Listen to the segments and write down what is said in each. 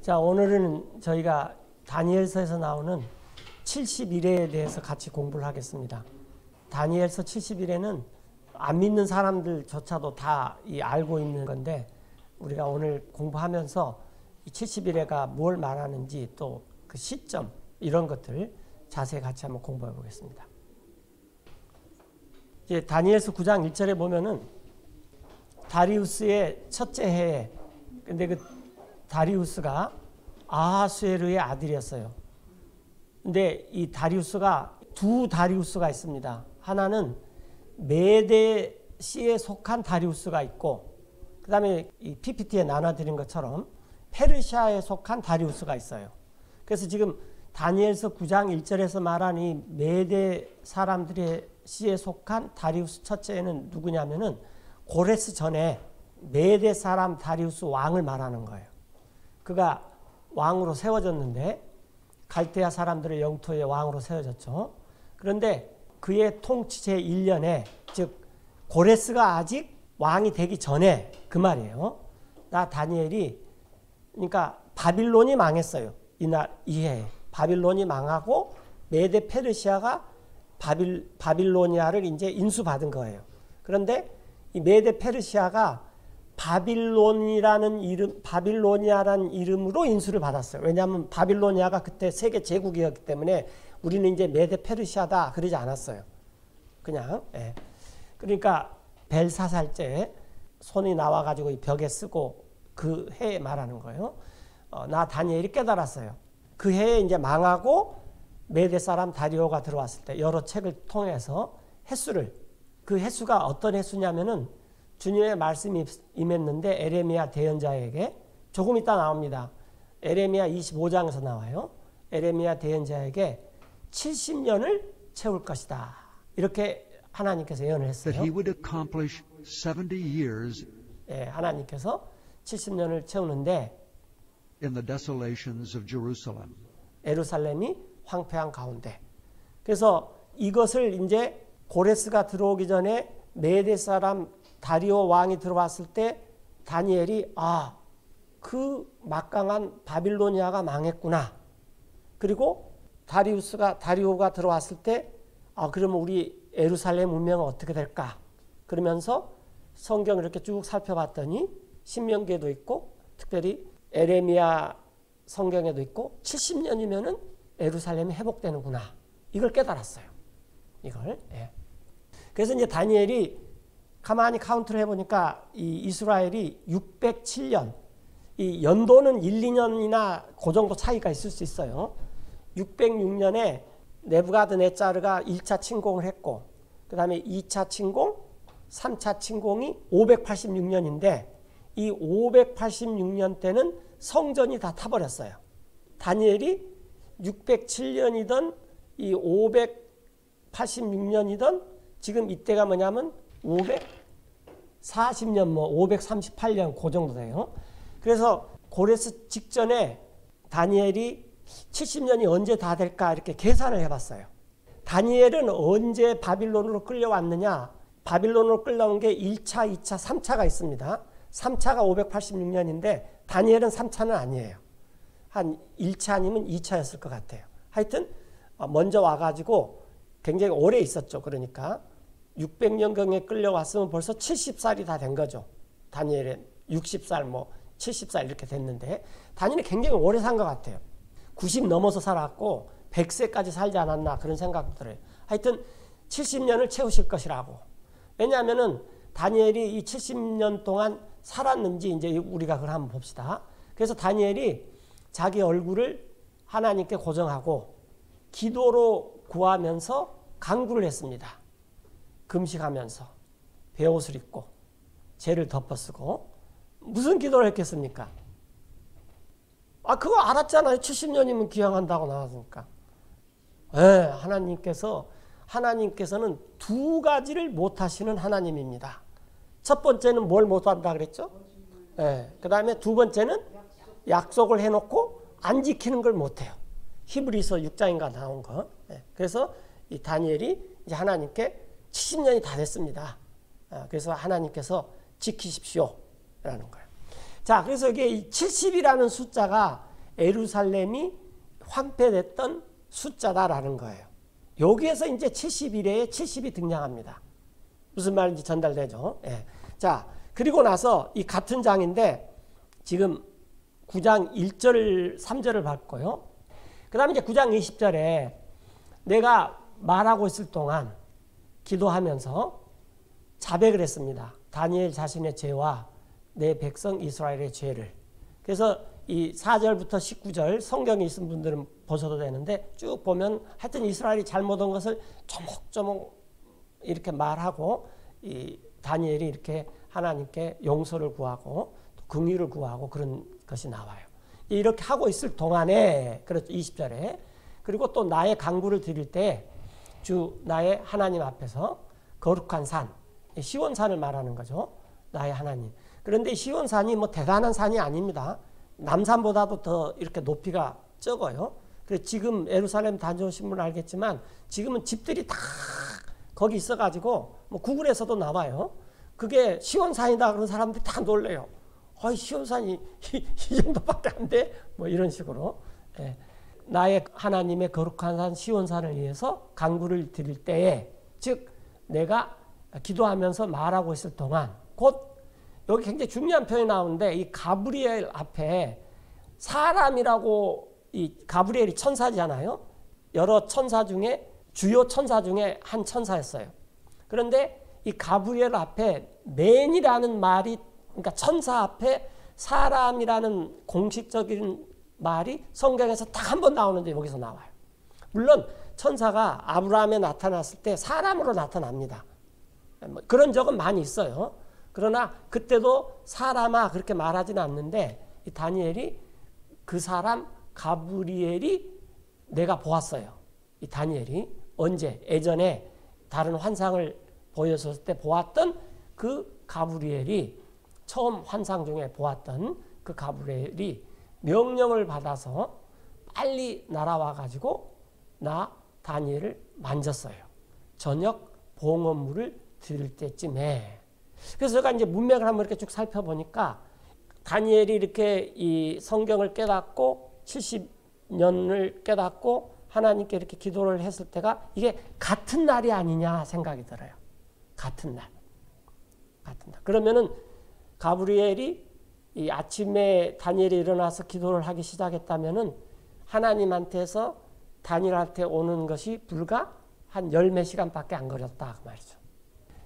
자, 오늘은 저희가 다니엘서에서 나오는 70일에 대해서 같이 공부를 하겠습니다. 다니엘서 70일에는 안 믿는 사람들조차도 다 알고 있는 건데, 우리가 오늘 공부하면서 이 70일에가 뭘 말하는지 또 그 시점 이런 것들 자세히 같이 한번 공부해 보겠습니다. 이제 다니엘서 9장 1절에 보면은 다리우스의 첫째 해에, 근데 그 다리우스가 아하수에르의 아들이었어요. 근데 이 다리우스가 두 다리우스가 있습니다. 하나는 메데시에 속한 다리우스가 있고, 그 다음에 이 PPT에 나눠드린 것처럼 페르시아에 속한 다리우스가 있어요. 그래서 지금 다니엘서 9장 1절에서 말한 이 메데 사람들의 시에 속한 다리우스 첫째는 누구냐면은 고레스 전에 메데 사람 다리우스 왕을 말하는 거예요. 그가 왕으로 세워졌는데, 갈대아 사람들의 영토의 왕으로 세워졌죠. 그런데 그의 통치 제1년에, 즉 고레스가 아직 왕이 되기 전에 그 말이에요. 나 다니엘이, 그러니까 바빌론이 망했어요. 이해에 바빌론이 망하고 메데 페르시아가 바빌로니아를 이제 인수받은 거예요. 그런데 이 메데 페르시아가 바빌로니아라는 이름으로 인수를 받았어요. 왜냐하면 바빌로니아가 그때 세계 제국이었기 때문에 우리는 이제 메데 페르시아다 그러지 않았어요. 그냥. 예. 그러니까 벨사살제 손이 나와가지고 이 벽에 쓰고 그 해에 말하는 거예요. 나 다니엘이 깨달았어요. 그 해에 이제 망하고 메데 사람 다리오가 들어왔을 때 여러 책을 통해서 횟수를, 그 횟수가 어떤 횟수냐면은 주님의 말씀이 임했는데 에레미야 대언자에게, 조금 이따 나옵니다. 에레미야 25장에서 나와요. 에레미야 대언자에게 70년을 채울 것이다. 이렇게 하나님께서 예언을 했어요. That he would accomplish 70 years 예, 하나님께서 70년을 채우는데 in the desolations of Jerusalem. 예루살렘이 황폐한 가운데. 그래서 이것을 이제 고레스가 들어오기 전에 메데 사람 다리오 왕이 들어왔을 때 다니엘이 그 막강한 바빌로니아가 망했구나. 그리고 다리오가 들어왔을 때 그러면 우리 예루살렘 문명은 어떻게 될까? 그러면서 성경을 이렇게 쭉 살펴봤더니 신명기에도 있고 특별히 에레미야 성경에도 있고 70년이면은 예루살렘이 회복되는구나. 이걸 깨달았어요. 이걸. 예. 그래서 이제 다니엘이 가만히 카운트를 해보니까 이 이스라엘이 607년, 이 연도는 1, 2년이나 그 정도 차이가 있을 수 있어요. 606년에 네부갓네자르가 1차 침공을 했고, 그 다음에 2차 침공, 3차 침공이 586년인데 이 586년 때는 성전이 다 타버렸어요. 다니엘이 607년이던 이 586년이던 지금 이때가 뭐냐면 540년 538년 그 정도 돼요. 그래서 고레스 직전에 다니엘이 70년이 언제 다 될까 이렇게 계산을 해봤어요. 다니엘은 언제 바빌론으로 끌려왔느냐? 바빌론으로 끌려온 게 1차, 2차, 3차가 있습니다. 3차가 586년인데 다니엘은 3차는 아니에요. 한 1차 아니면 2차였을 것 같아요. 하여튼 먼저 와가지고 굉장히 오래 있었죠. 그러니까 600년경에 끌려왔으면 벌써 70살이 다 된 거죠. 다니엘은 60살 70살 이렇게 됐는데 다니엘이 굉장히 오래 산 것 같아요. 90 넘어서 살았고 100세까지 살지 않았나 그런 생각도 들어요. 하여튼 70년을 채우실 것이라고. 왜냐하면은 다니엘이 이 70년 동안 살았는지 이제 우리가 그걸 한번 봅시다. 그래서 다니엘이 자기 얼굴을 하나님께 고정하고 기도로 구하면서 간구를 했습니다. 금식하면서 베옷을 입고 죄를 덮어쓰고. 무슨 기도를 했겠습니까? 그거 알았잖아요. 70년이면 귀향한다고 나왔으니까. 하나님께서는 두 가지를 못하시는 하나님입니다. 첫 번째는 뭘 못한다 그랬죠? 그 다음에 두 번째는 약속을 해놓고 안 지키는 걸 못해요. 히브리서 6장인가 나온 거. 그래서 이 다니엘이 이제 하나님께 70년이 다 됐습니다. 그래서 하나님께서 지키십시오 라는 거예요. 자, 그래서 이게 70이라는 숫자가 예루살렘이 황폐됐던 숫자다라는 거예요. 여기에서 이제 71회에 70이 등장합니다. 무슨 말인지 전달되죠? 예. 자, 그리고 나서 이 같은 장인데 지금 9장 1절, 3절을 봤고요. 그 다음에 이제 9장 20절에 내가 말하고 있을 동안 기도하면서 자백을 했습니다. 다니엘 자신의 죄와 내 백성 이스라엘의 죄를. 그래서 이 4절부터 19절 성경에 있는 분들은 보셔도 되는데 쭉 보면 하여튼 이스라엘이 잘못한 것을 조목조목 이렇게 말하고 이 다니엘이 이렇게 하나님께 용서를 구하고 긍휼을 구하고 그런 것이 나와요. 이렇게 하고 있을 동안에 그렇죠. 20절에 그리고 또 나의 간구를 드릴 때 주 나의 하나님 앞에서 거룩한 산 시온산을 말하는 거죠. 나의 하나님. 그런데 시온산이 뭐 대단한 산이 아닙니다. 남산보다도 더 이렇게 높이가 적어요. 그래서 지금 예루살렘 다녀오신 분은 알겠지만 지금은 집들이 다 거기 있어가지고 뭐 구글에서도 나와요. 그게 시온산이다 그런 사람들이 다 놀래요. 시온산이 이 정도밖에 안 돼? 뭐 이런 식으로. 예. 나의 하나님의 거룩한 산 시온산을 위해서 간구를 드릴 때에 즉 내가 기도하면서 말하고 있을 동안 곧 여기 굉장히 중요한 표현이 나오는데 이 가브리엘 앞에 사람이라고 이 가브리엘이 천사잖아요. 여러 천사 중에 주요 천사 중에 한 천사였어요. 그런데 이 가브리엘 앞에 맨이라는 말이 그러니까 천사 앞에 사람이라는 공식적인 말이 성경에서 딱 한 번 나오는데 여기서 나와요. 물론 천사가 아브라함에 나타났을 때 사람으로 나타납니다. 그런 적은 많이 있어요. 그러나 그때도 사람아 그렇게 말하지는 않는데 이 다니엘이 그 사람 가브리엘이 내가 보았어요. 이 다니엘이 언제 예전에 다른 환상을 보여줬을 때 보았던 그 가브리엘이 처음 환상 중에 보았던 그 가브리엘이 명령을 받아서 빨리 날아와 가지고 나 다니엘을 만졌어요. 저녁 봉헌물을 드릴 때쯤에. 그래서 제가 이제 문맥을 한번 이렇게 쭉 살펴보니까 다니엘이 이렇게 이 성경을 깨닫고 70년을 깨닫고 하나님께 이렇게 기도를 했을 때가 이게 같은 날이 아니냐 생각이 들어요. 같은 날. 같은 날. 그러면은 가브리엘이 이 아침에 다니엘이 일어나서 기도를 하기 시작했다면은 하나님한테서 다니엘한테 오는 것이 불과 한 열 몇 시간밖에 안 걸렸다 그 말이죠.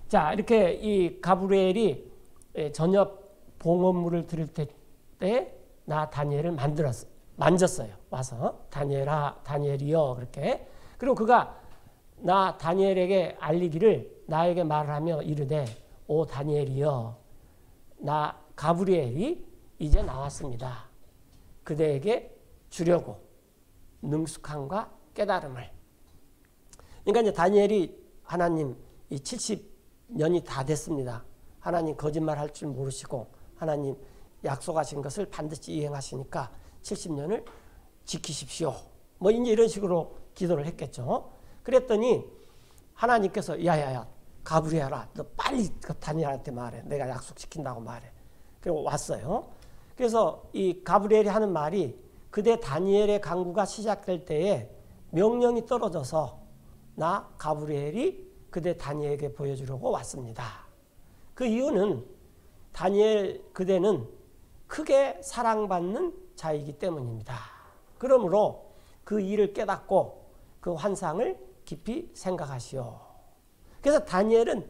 자, 이렇게 이 가브리엘이 저녁 봉헌물을 드릴 때 나 다니엘을 만졌어요. 와서 다니엘아, 다니엘이여 그렇게. 그리고 그가 나 다니엘에게 알리기를 나에게 말을 하며 이르되 오 다니엘이여 나 가브리엘이 이제 나왔습니다. 그대에게 주려고 능숙함과 깨달음을. 그러니까 이제 다니엘이 하나님 이 70년이 다 됐습니다. 하나님 거짓말할 줄 모르시고 하나님 약속하신 것을 반드시 이행하시니까 70년을 지키십시오. 뭐 이제 이런 식으로 기도를 했겠죠. 그랬더니 하나님께서 야야야 가브리엘아 너 빨리 다니엘한테 말해. 내가 약속시킨다고 말해. 그리고 왔어요. 그래서 이 가브리엘이 하는 말이 그대 다니엘의 간구가 시작될 때에 명령이 떨어져서 나 가브리엘이 그대 다니엘에게 보여주려고 왔습니다. 그 이유는 다니엘 그대는 크게 사랑받는 자이기 때문입니다. 그러므로 그 일을 깨닫고 그 환상을 깊이 생각하시오. 그래서 다니엘은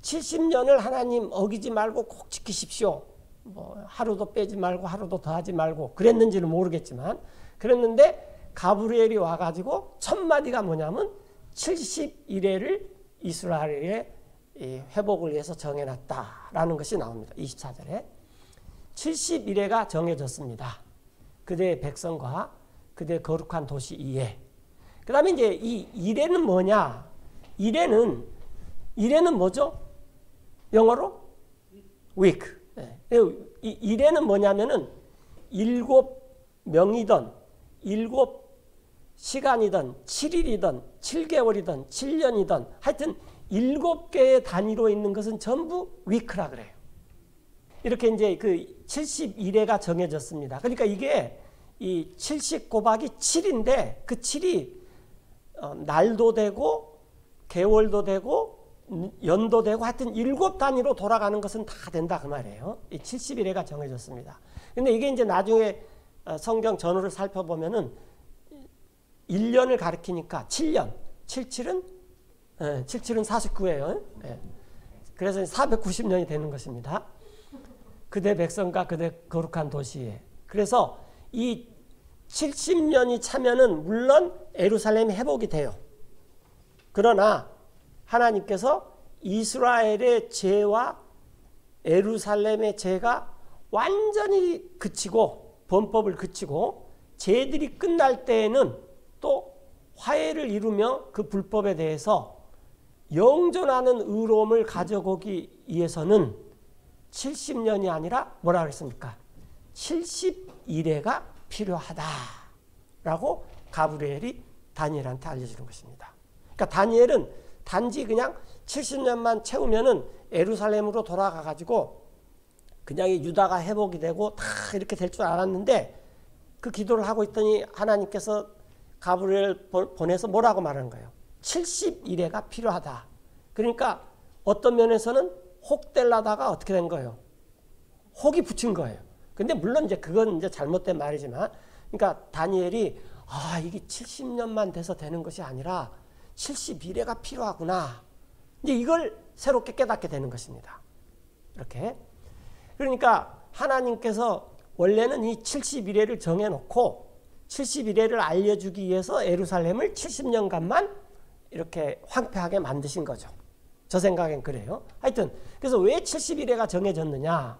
70년을 하나님 어기지 말고 꼭 지키십시오. 뭐 하루도 빼지 말고 하루도 더하지 말고 그랬는지는 모르겠지만 그랬는데 가브리엘이 와가지고 첫 마디가 뭐냐면 70일회를 이스라엘의 회복을 위해서 정해놨다라는 것이 나옵니다. 24절에 70일회가 정해졌습니다. 그대의 백성과 그대의 거룩한 도시 이에. 그 다음에 이제 이 일회는 뭐냐? 일회는 뭐죠? 영어로? week. 이 일회는 뭐냐면은 7명이든 7시간이든 7일이든 7개월이든 7년이든 하여튼 7개의 단위로 있는 것은 전부 week라 그래요. 이렇게 이제 그 71회가 정해졌습니다. 그러니까 이게 이 70 곱하기 7인데 그 7이 날도 되고 개월도 되고 연도 되고 하여튼 7단위로 돌아가는 것은 다 된다 그 말이에요. 이 70일에가 정해졌습니다. 근데 이게 이제 나중에 성경 전후를 살펴보면은 1년을 가리키니까 7년, 77은 49예요. 그래서 490년이 되는 것입니다. 그대 백성과 그대 거룩한 도시에. 그래서 이 70년이 차면은 물론 예루살렘이 회복이 돼요. 그러나 하나님께서 이스라엘의 죄와 예루살렘의 죄가 완전히 그치고 범법을 그치고 죄들이 끝날 때에는 또 화해를 이루며 그 불법에 대해서 영존하는 의로움을 가져오기 위해서는 70년이 아니라 뭐라 그랬습니까? 70일에가 필요하다라고 가브리엘이 다니엘한테 알려주는 것입니다. 그러니까 다니엘은 단지 그냥 70년만 채우면은 예루살렘으로 돌아가 가지고 그냥 유다가 회복이 되고 다 이렇게 될 줄 알았는데 그 기도를 하고 있더니 하나님께서 가브리엘 보내서 뭐라고 말하는 거예요? 70일에가 필요하다. 그러니까 어떤 면에서는 혹될라다가 어떻게 된 거예요? 혹이 붙인 거예요. 근데 물론 이제 그건 이제 잘못된 말이지만, 그러니까 다니엘이 이게 70년만 돼서 되는 것이 아니라 71회가 필요하구나. 이제 이걸 새롭게 깨닫게 되는 것입니다. 이렇게. 그러니까 하나님께서 원래는 이 71회를 정해놓고 71회를 알려주기 위해서 예루살렘을 70년간만 이렇게 황폐하게 만드신 거죠. 저 생각엔 그래요. 하여튼 그래서 왜 71회가 정해졌느냐?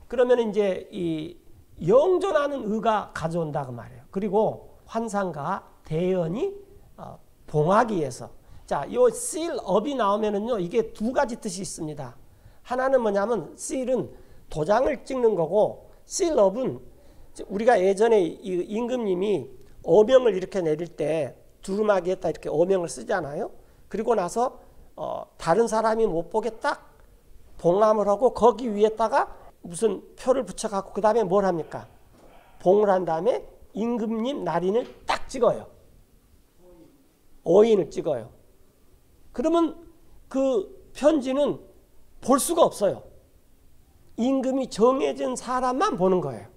그러면 이제 이 영존하는 의가 가져온다 그 말이에요. 그리고 환상과 대언이 봉하기 위해서. 자, 요 sealup이 나오면은요, 이게 두 가지 뜻이 있습니다. 하나는 뭐냐면 seal은 도장을 찍는 거고, sealup은 우리가 예전에 이 임금님이 어명을 이렇게 내릴 때 두루마기에다 이렇게 어명을 쓰잖아요. 그리고 나서 다른 사람이 못 보게 딱 봉함을 하고 거기 위에다가 무슨 표를 붙여갖고 그 다음에 뭘 합니까? 봉을 한 다음에 임금님 날인을 딱 찍어요. 어인을 찍어요. 그러면 그 편지는 볼 수가 없어요. 임금이 정해진 사람만 보는 거예요.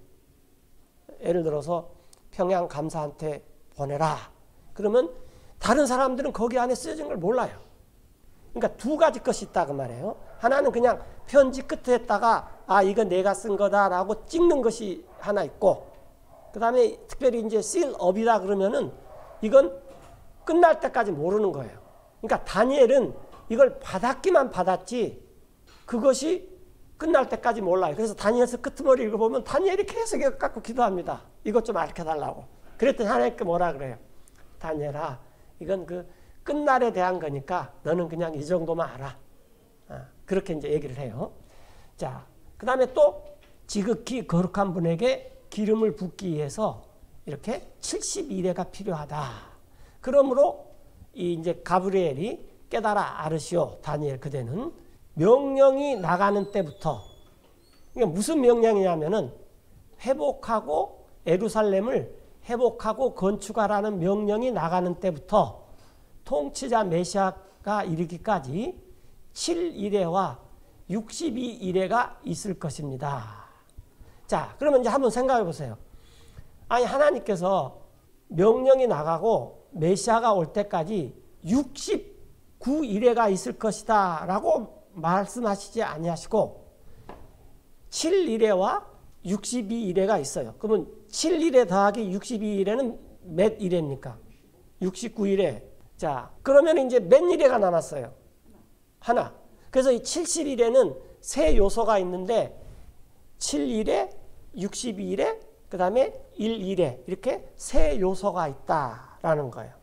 예를 들어서 평양 감사한테 보내라. 그러면 다른 사람들은 거기 안에 쓰여진 걸 몰라요. 그러니까 두 가지 것이 있다 그 말이에요. 하나는 그냥 편지 끝에다가 이건 내가 쓴 거다라고 찍는 것이 하나 있고, 그 다음에 특별히 이제 sealup이다 그러면은 이건 끝날 때까지 모르는 거예요. 그러니까 다니엘은 이걸 받았기만 받았지 그것이 끝날 때까지 몰라요. 그래서 다니엘서 끄트머리 읽어보면 다니엘이 계속 이거 갖고 기도합니다. 이것 좀 알려달라고. 그랬더니 하나님께 뭐라 그래요? 다니엘아, 이건 그 끝날에 대한 거니까 너는 그냥 이 정도만 알아. 그렇게 이제 얘기를 해요. 자, 그 다음에 또 지극히 거룩한 분에게 기름을 붓기 위해서 이렇게 70일회가 필요하다. 그러므로 이제 가브리엘이 깨달아 알으시오 다니엘 그대는 명령이 나가는 때부터, 그러니까 무슨 명령이냐면은 회복하고 예루살렘을 회복하고 건축하라는 명령이 나가는 때부터 통치자 메시아가 이르기까지 7일회와 62일회가 있을 것입니다. 자, 그러면 이제 한번 생각해 보세요. 아니, 하나님께서 명령이 나가고 메시아가 올 때까지 69일회가 있을 것이다 라고 말씀하시지 아니하시고 7일회와 62일회가 있어요. 그러면 7일회 더하기 62일회는 몇 일회입니까? 69일회. 자, 그러면 이제 몇 일회가 남았어요? 하나. 그래서 이 70일회는 세 요소가 있는데 7일회, 62일회, 그 다음에 1일회 이렇게 세 요소가 있다라는 거예요.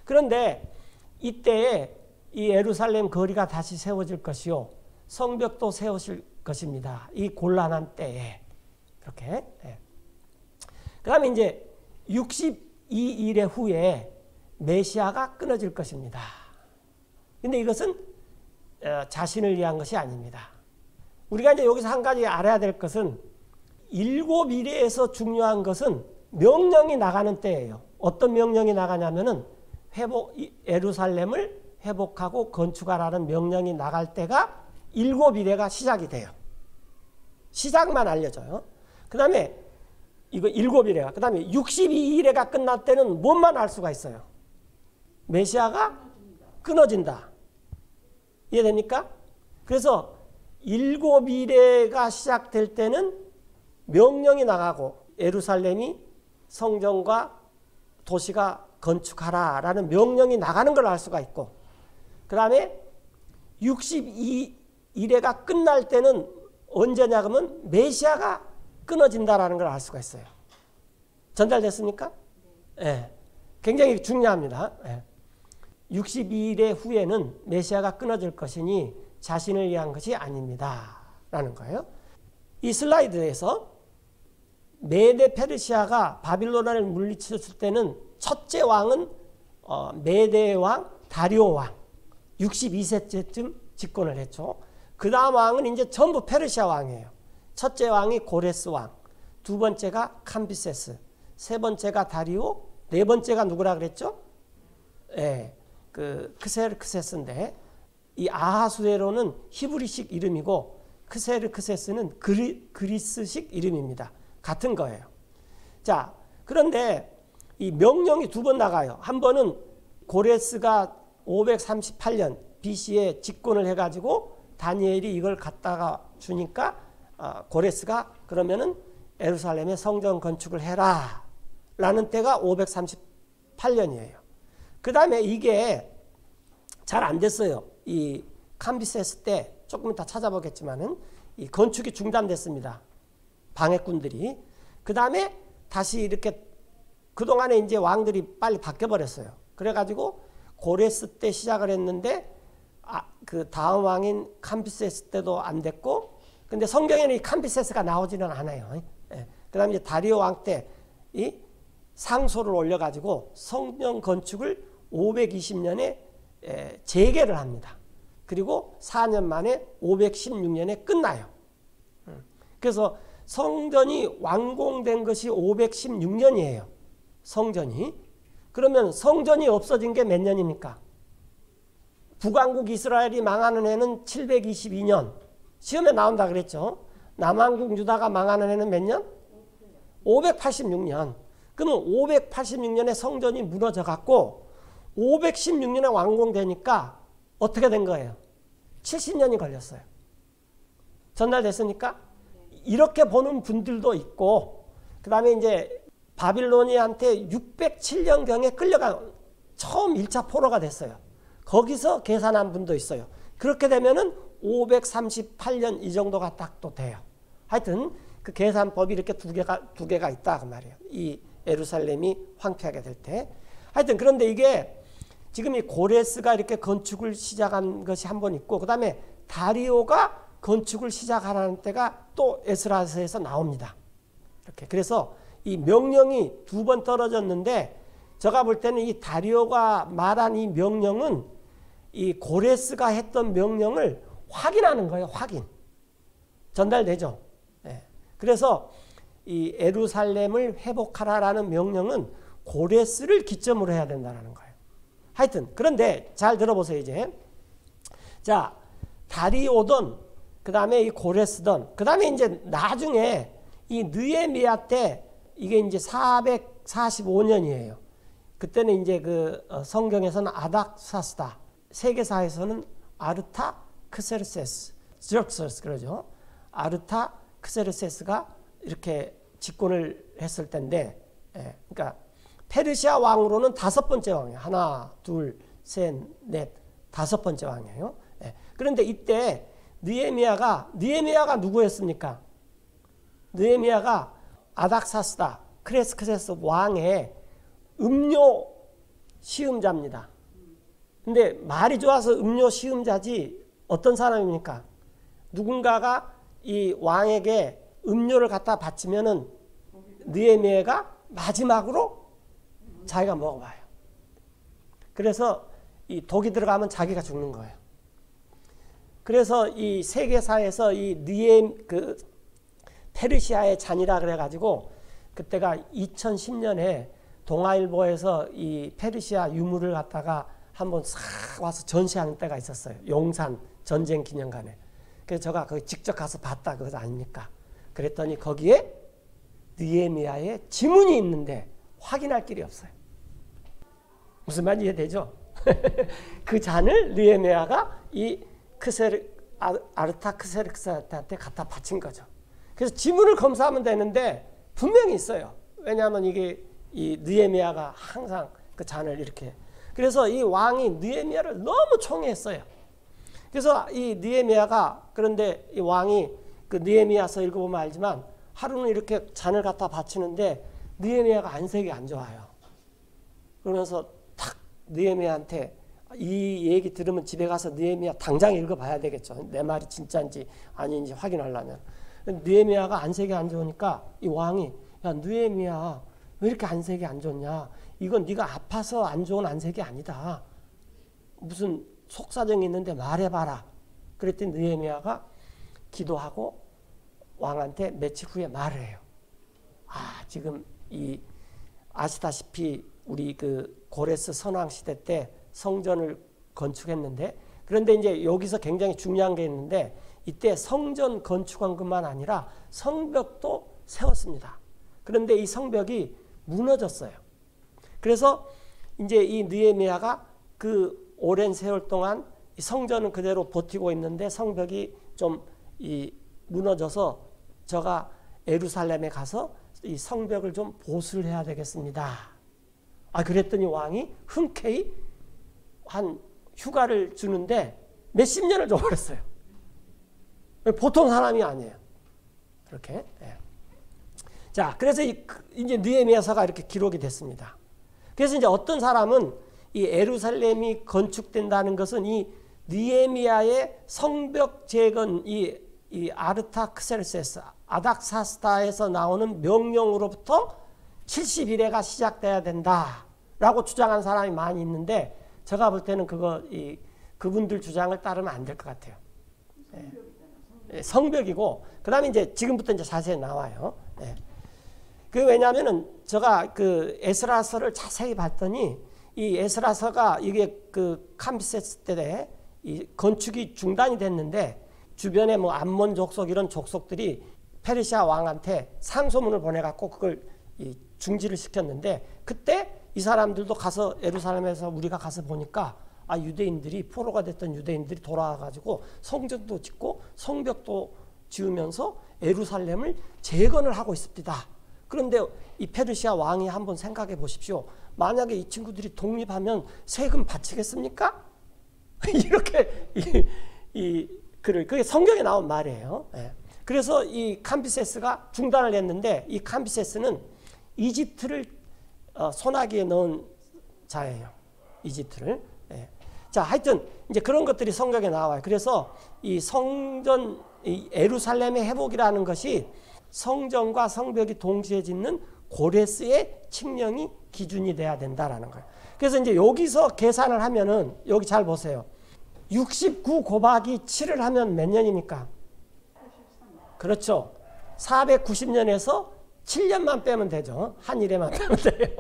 그런데 이때에 이 예루살렘 거리가 다시 세워질 것이요 성벽도 세우실 것입니다. 이 곤란한 때에 그렇게. 그 다음에 이제 62일의 후에 메시아가 끊어질 것입니다. 근데 이것은 자신을 위한 것이 아닙니다. 우리가 이제 여기서 한 가지 알아야 될 것은 일곱 이레에서 중요한 것은 명령이 나가는 때예요. 어떤 명령이 나가냐면은 예루살렘을 회복하고 건축하라는 명령이 나갈 때가 일곱 이레가 시작이 돼요. 시작만 알려줘요. 그 다음에 이거 일곱 이레가, 그 다음에 62이레가 끝날 때는 뭔만 알 수가 있어요. 메시아가 끊어진다. 이해됩니까? 그래서 일곱 이레가 시작될 때는 명령이 나가고 예루살렘이 성전과 도시가 건축하라라는 명령이 나가는 걸 알 수가 있고, 그 다음에 62이레가 끝날 때는 언제냐 그러면 메시아가 끊어진다라는 걸 알 수가 있어요. 전달됐습니까? 네. 굉장히 중요합니다. 네. 62일의 후에는 메시아가 끊어질 것이니 자신을 위한 것이 아닙니다. 라는 거예요. 이 슬라이드에서 메데 페르시아가 바빌론을 물리쳤을 때는 첫째 왕은 메데 왕 다리오 왕 62세쯤 집권을 했죠. 그 다음 왕은 이제 전부 페르시아 왕이에요. 첫째 왕이 고레스 왕, 두 번째가 캄비세스, 세 번째가 다리오, 네 번째가 누구라 그랬죠? 예, 그 크세르크세스인데 이 아하수에로는 히브리식 이름이고 크세르크세스는 그리스식 이름입니다. 같은 거예요. 자, 그런데 이 명령이 두 번 나가요. 한 번은 고레스가 538년 BC에 집권을 해가지고 다니엘이 이걸 갖다가 주니까 고레스가 그러면은 예루살렘에 성전 건축을 해라 라는 때가 538년이에요. 그 다음에 이게 잘 안 됐어요. 이 캄비세스 때 조금 이따 찾아보겠지만은 이 건축이 중단됐습니다. 방해꾼들이. 그 다음에 다시 이렇게 그동안에 이제 왕들이 빨리 바뀌어버렸어요. 그래가지고 고레스 때 시작을 했는데 그 다음 왕인 캄비세스 때도 안 됐고, 근데 성경에는 이 캄비세스가 나오지는 않아요. 예. 그 다음에 이제 다리오 왕 때 이 상소를 올려가지고 성전 건축을 520년에 재개를 합니다. 그리고 4년 만에 516년에 끝나요. 그래서 성전이 완공된 것이 516년이에요. 성전이. 그러면 성전이 없어진 게 몇 년입니까? 북왕국 이스라엘이 망하는 해는 722년. 시험에 나온다 그랬죠. 남왕국 유다가 망하는 해는 몇 년? 586년. 그러면 586년에 성전이 무너져 갖고 516년에 완공되니까 어떻게 된 거예요? 70년이 걸렸어요. 전달됐습니까? 이렇게 보는 분들도 있고, 그 다음에 이제 바빌로니아한테 607년경에 끌려간 처음 1차 포로가 됐어요. 거기서 계산한 분도 있어요. 그렇게 되면은 538년 이 정도가 딱 또 돼요. 하여튼 그 계산법이 이렇게 두 개가 있다 그 말이에요. 이 예루살렘이 황폐하게 될 때. 하여튼 그런데 이게 지금 이 고레스가 이렇게 건축을 시작한 것이 한 번 있고, 그 다음에 다리오가 건축을 시작하라는 때가 또 에스라서에서 나옵니다. 이렇게. 그래서 이 명령이 두 번 떨어졌는데, 제가 볼 때는 이 다리오가 말한 이 명령은 이 고레스가 했던 명령을 확인하는 거예요. 확인. 전달되죠. 네. 그래서 이 예루살렘을 회복하라라는 명령은 고레스를 기점으로 해야 된다는 거예요. 하여튼 그런데 잘 들어보세요. 이제 자, 다리오든 그 다음에 이 고레스든 그 다음에 이제 나중에 이 느헤미야 때 이게 이제 445년이에요. 그때는 이제 그 성경에서는 아닥사스다, 세계사에서는 아르타크세르세스, 저크서스 그러죠. 아르타크세르세스가 이렇게 집권을 했을 때인데, 그러니까 페르시아 왕으로는 다섯 번째 왕이에요. 하나, 둘, 셋, 넷, 다섯 번째 왕이에요. 그런데 이때 느헤미야가 누구였습니까? 느헤미야가 아닥사스다, 크레스크세스 왕의 음료 시음자입니다. 근데 말이 좋아서 음료 시음자지 어떤 사람입니까? 누군가가 이 왕에게 음료를 갖다 바치면은 느헤미야가 마지막으로 자기가 먹어봐요. 그래서 이 독이 들어가면 자기가 죽는 거예요. 그래서 이 세계사에서 이 페르시아의 잔이라 그래가지고 그때가 2010년에 동아일보에서 이 페르시아 유물을 갖다가 한번 싹 와서 전시하는 때가 있었어요. 용산 전쟁 기념관에. 그래서 제가 거기 직접 가서 봤다 그거 아닙니까? 그랬더니 거기에 느헤미야의 지문이 있는데 확인할 길이 없어요. 무슨 말인지 이해되죠? 그 잔을 느헤미야가 이 아르타크세르크스한테 갖다 바친 거죠. 그래서 지문을 검사하면 되는데 분명히 있어요. 왜냐하면 이게 이 느헤미야가 항상 그 잔을 이렇게. 그래서 이 왕이 느헤미야를 너무 총애했어요. 그래서 이 느헤미야가 그런데 이 왕이 그 느헤미야서 읽어보면 알지만 하루는 이렇게 잔을 갖다 바치는데 느헤미야가 안색이 안 좋아요. 그러면서 탁 느헤미야한테 이 얘기 들으면 집에 가서 느헤미야 당장 읽어봐야 되겠죠. 내 말이 진짜인지 아닌지 확인하려면. 느헤미야가 안색이 안 좋으니까 이 왕이 야 느헤미야 왜 이렇게 안색이 안 좋냐. 이건 네가 아파서 안 좋은 안색이 아니다. 무슨 속사정이 있는데 말해봐라. 그랬더니 느헤미야가 기도하고 왕한테 며칠 후에 말을 해요. 아 지금 이 아시다시피 우리 그 고레스 선왕 시대 때 성전을 건축했는데 그런데 이제 여기서 굉장히 중요한 게 있는데 이때 성전 건축한 것만 아니라 성벽도 세웠습니다. 그런데 이 성벽이 무너졌어요. 그래서 이제 이 느헤미야가 그 오랜 세월 동안 이 성전은 그대로 버티고 있는데 성벽이 좀 이 무너져서 저가 예루살렘에 가서 이 성벽을 좀 보수를 해야 되겠습니다. 아 그랬더니 왕이 흔쾌히 한 휴가를 주는데 몇십 년을 줘버렸어요. 보통 사람이 아니에요. 그렇게. 네. 자, 그래서 이제 느헤미야서가 이렇게 기록이 됐습니다. 그래서 이제 어떤 사람은 이 예루살렘이 건축된다는 것은 이 느헤미야의 성벽 재건 이 아르타크세르세스 아닥사스다에서 나오는 명령으로부터 70일에가 시작돼야 된다라고 주장한 사람이 많이 있는데 제가 볼 때는 그분들 주장을 따르면 안 될 것 같아요. 네. 성벽이고 그다음에 이제 지금부터 이제 자세히 나와요. 네. 그 왜냐하면은 제가 그 에스라서를 자세히 봤더니 이 에스라서가 이게 그 캄비세스 때 이 건축이 중단이 됐는데 주변에 뭐 암몬 족속 이런 족속들이 페르시아 왕한테 상소문을 보내갖고 그걸 중지를 시켰는데 그때 이 사람들도 가서 예루살렘에서 우리가 가서 보니까 아 유대인들이 포로가 됐던 유대인들이 돌아와가지고 성전도 짓고 성벽도 지으면서 예루살렘을 재건을 하고 있습니다. 그런데 이 페르시아 왕이 한번 생각해 보십시오. 만약에 이 친구들이 독립하면 세금 바치겠습니까? 이렇게 그게 성경에 나온 말이에요. 네. 그래서 이 캄비세스가 중단을 했는데 이 캄비세스는 이집트를 소나기에 넣은 자예요. 이집트를. 네. 자, 하여튼 이제 그런 것들이 성경에 나와요. 그래서 이 성전 이 예루살렘의 회복이라는 것이 성전과 성벽이 동시에 짓는 고레스의 칙령이 기준이 돼야 된다라는 거예요. 그래서 이제 여기서 계산을 하면은 여기 잘 보세요. 69 곱하기 7을 하면 몇 년입니까? 83년. 그렇죠. 490년에서 7년만 빼면 되죠. 한 일에만 빼면 돼요.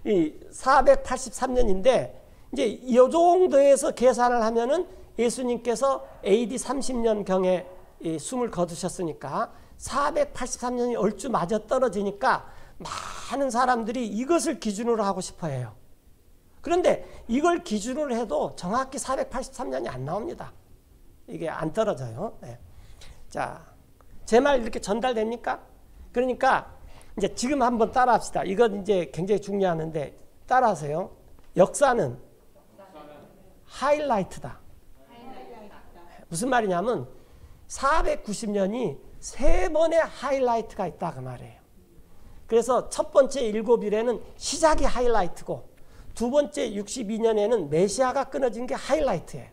이 483년인데 이제 이 정도에서 계산을 하면은 예수님께서 AD 30년경에 숨을 거두셨으니까 483년이 얼추 맞아 떨어지니까 많은 사람들이 이것을 기준으로 하고 싶어 해요. 그런데 이걸 기준으로 해도 정확히 483년이 안 나옵니다. 이게 안 떨어져요. 네. 자, 제 말 이렇게 전달됩니까? 그러니까 이제 지금 한번 따라 합시다. 이건 이제 굉장히 중요한데 따라하세요. 역사는 하이라이트다. 무슨 말이냐면 490년이 3번의 하이라이트가 있다 그 말이에요. 그래서 첫 번째 7일에는 시작이 하이라이트고 두 번째 62년에는 메시아가 끊어진 게 하이라이트예요.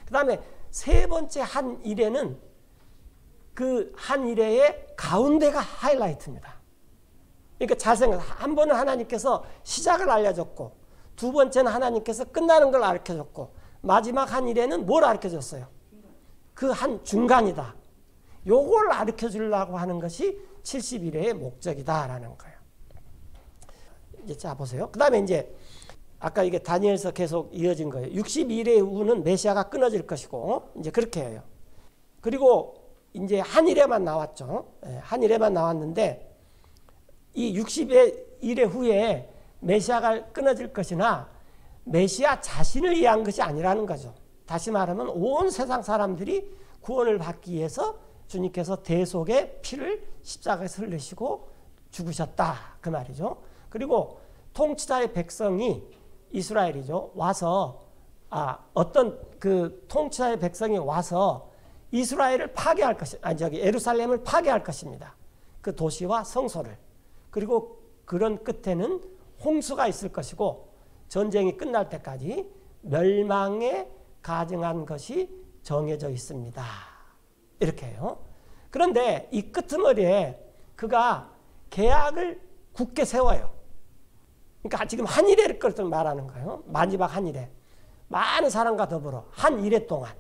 그 다음에 세 번째 한 일에는 그 한 일의 가운데가 하이라이트입니다. 그러니까 잘 생각해. 한 번은 하나님께서 시작을 알려줬고 두 번째는 하나님께서 끝나는 걸 가르쳐줬고 마지막 한 일에는 뭘 가르쳐줬어요? 그 한 중간이다. 요걸 가르쳐 주려고 하는 것이 70일의 목적이다라는 거예요. 이제 자 보세요. 그 다음에 이제 아까 이게 다니엘서 계속 이어진 거예요. 62일의 후는 메시아가 끊어질 것이고 이제 그렇게 해요. 그리고 이제 한일에만 나왔죠. 한일에만 나왔는데 이 60일의 후에 메시아가 끊어질 것이나 메시아 자신을 위한 것이 아니라는 거죠. 다시 말하면 온 세상 사람들이 구원을 받기 위해서 주님께서 대속의 피를 십자가에서 흘리시고 죽으셨다 그 말이죠. 그리고 통치자의 백성이 이스라엘이죠. 와서 어떤 그 통치자의 백성이 와서 이스라엘을 파괴할 예루살렘을 파괴할 것입니다. 그 도시와 성소를. 그리고 그런 끝에는 홍수가 있을 것이고 전쟁이 끝날 때까지 멸망에 가증한 것이 정해져 있습니다. 이렇게 해요. 그런데 이 끄트머리에 그가 계약을 굳게 세워요. 그러니까 지금 한 일의 것을 말하는 거예요. 마지막 한 일에. 많은 사람과 더불어 한 일해 동안.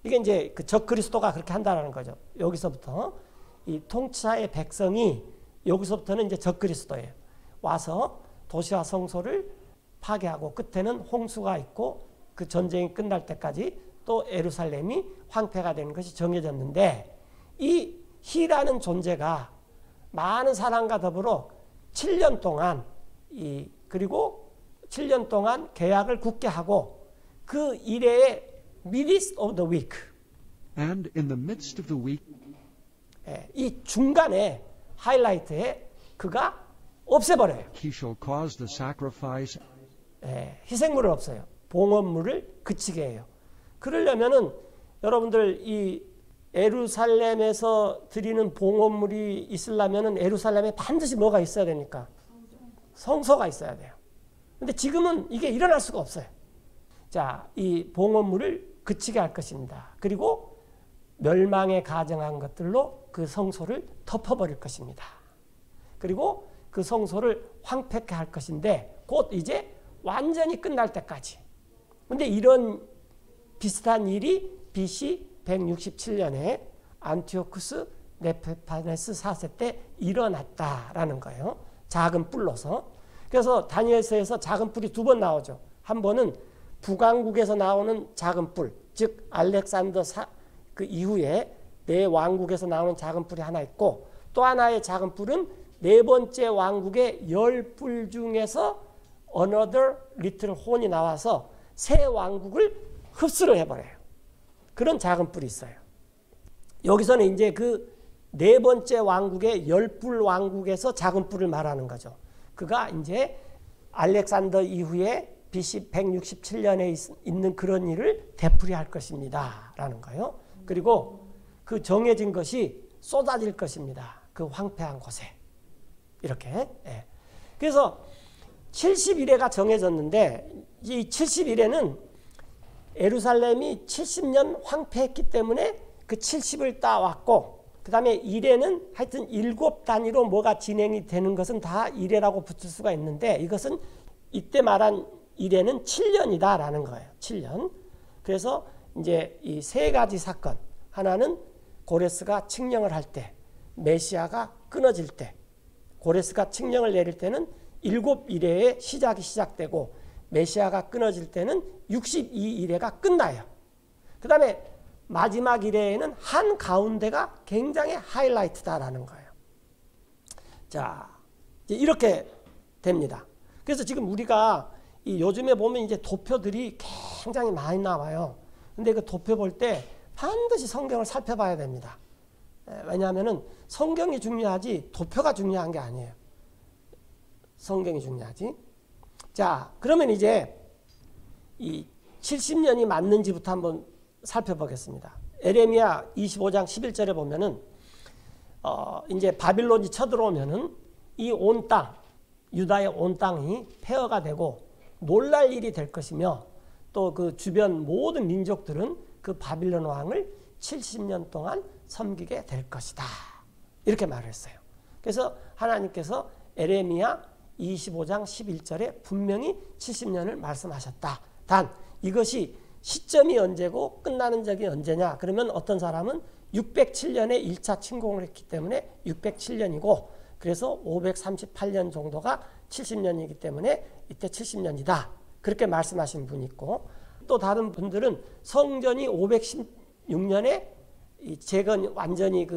이게 이제 그 적그리스도가 그렇게 한다는 거죠. 여기서부터 이 통치자의 백성이 여기서부터는 이제 적그리스도예요. 와서 도시와 성소를 파괴하고 끝에는 홍수가 있고 그 전쟁이 끝날 때까지 또 예루살렘이 황폐가 되는 것이 정해졌는데 이 희라는 존재가 많은 사람과 더불어 7년 동안 그리고 7년 동안 계약을 굳게 하고 그 일의 midst of the week. And in the midst of the week, 이 중간에 하이라이트에 그가 없애버려요. he shall cause the sacrifice 희생물을 없어요. 봉헌물을 그치게 해요. 그러려면은 여러분들 이 예루살렘에서 드리는 봉헌물이 있으려면은 예루살렘에 반드시 뭐가 있어야 되니까? 성소가 있어야 돼요. 근데 지금은 이게 일어날 수가 없어요. 자, 이 봉헌물을 그치게 할 것입니다. 그리고 멸망에 가증한 것들로 그 성소를 덮어버릴 것입니다. 그리고 그 성소를 황폐케 할 것인데 곧 이제 완전히 끝날 때까지. 근데 이런 비슷한 일이 BC 167년에 안티오쿠스 네페파네스 4세 때 일어났다라는 거예요. 작은 뿔로서. 그래서 다니엘서에서 작은 뿔이 두 번 나오죠. 한 번은 북왕국에서 나오는 작은 뿔, 즉 알렉산더 그 이후에 네 왕국에서 나오는 작은 뿔이 하나 있고 또 하나의 작은 뿔은 네 번째 왕국의 10뿔 중에서 another little horn이 나와서 새 왕국을 흡수를 해버려요. 그런 작은 뿔이 있어요. 여기서는 이제 그 네 번째 왕국의 10뿔 왕국에서 작은 뿔을 말하는 거죠. 그가 이제 알렉산더 이후에 BC 167년에 있는 그런 일을 되풀이할 것입니다. 라는 거예요. 그리고 그 정해진 것이 쏟아질 것입니다. 그 황폐한 곳에. 이렇게. 그래서 70일에가 정해졌는데 이 70일에는 예루살렘이 70년 황폐했기 때문에 그 70을 따왔고 그 다음에 일에는 하여튼 7단위로 뭐가 진행이 되는 것은 다 일에라고 붙일 수가 있는데 이것은 이때 말한 일에는 7년이다 라는 거예요. 7년. 그래서 이제 이 세 가지 사건. 하나는 고레스가 칙령을 할 때, 메시아가 끊어질 때, 고레스가 칙령을 내릴 때는 7일의 시작이 시작되고 메시아가 끊어질 때는 62일에가 끝나요. 그 다음에 마지막 일에는 한 가운데가 굉장히 하이라이트다라는 거예요. 자, 이렇게 됩니다. 그래서 지금 우리가 이 요즘에 보면 이제 도표들이 굉장히 많이 나와요. 근데 그 도표 볼 때 반드시 성경을 살펴봐야 됩니다. 왜냐하면은 성경이 중요하지 도표가 중요한 게 아니에요. 성경이 중요하지. 자, 그러면 이제 이 70년이 맞는지부터 한번 살펴보겠습니다. 에레미야 25장 11절에 보면은 이제 바빌론이 쳐들어오면은 이 온 땅, 유다의 온 땅이 폐허가 되고 놀랄 일이 될 것이며 또 그 주변 모든 민족들은 그 바빌론 왕을 70년 동안 섬기게 될 것이다. 이렇게 말을 했어요. 그래서 하나님께서 에레미야 25장 11절에 분명히 70년을 말씀하셨다. 단 이것이 시점이 언제고 끝나는 적이 언제냐. 그러면 어떤 사람은 607년에 1차 침공을 했기 때문에 607년이고 그래서 538년 정도가 70년이기 때문에 이때 70년이다. 그렇게 말씀하신 분이 있고 또 다른 분들은 성전이 516년에 완전히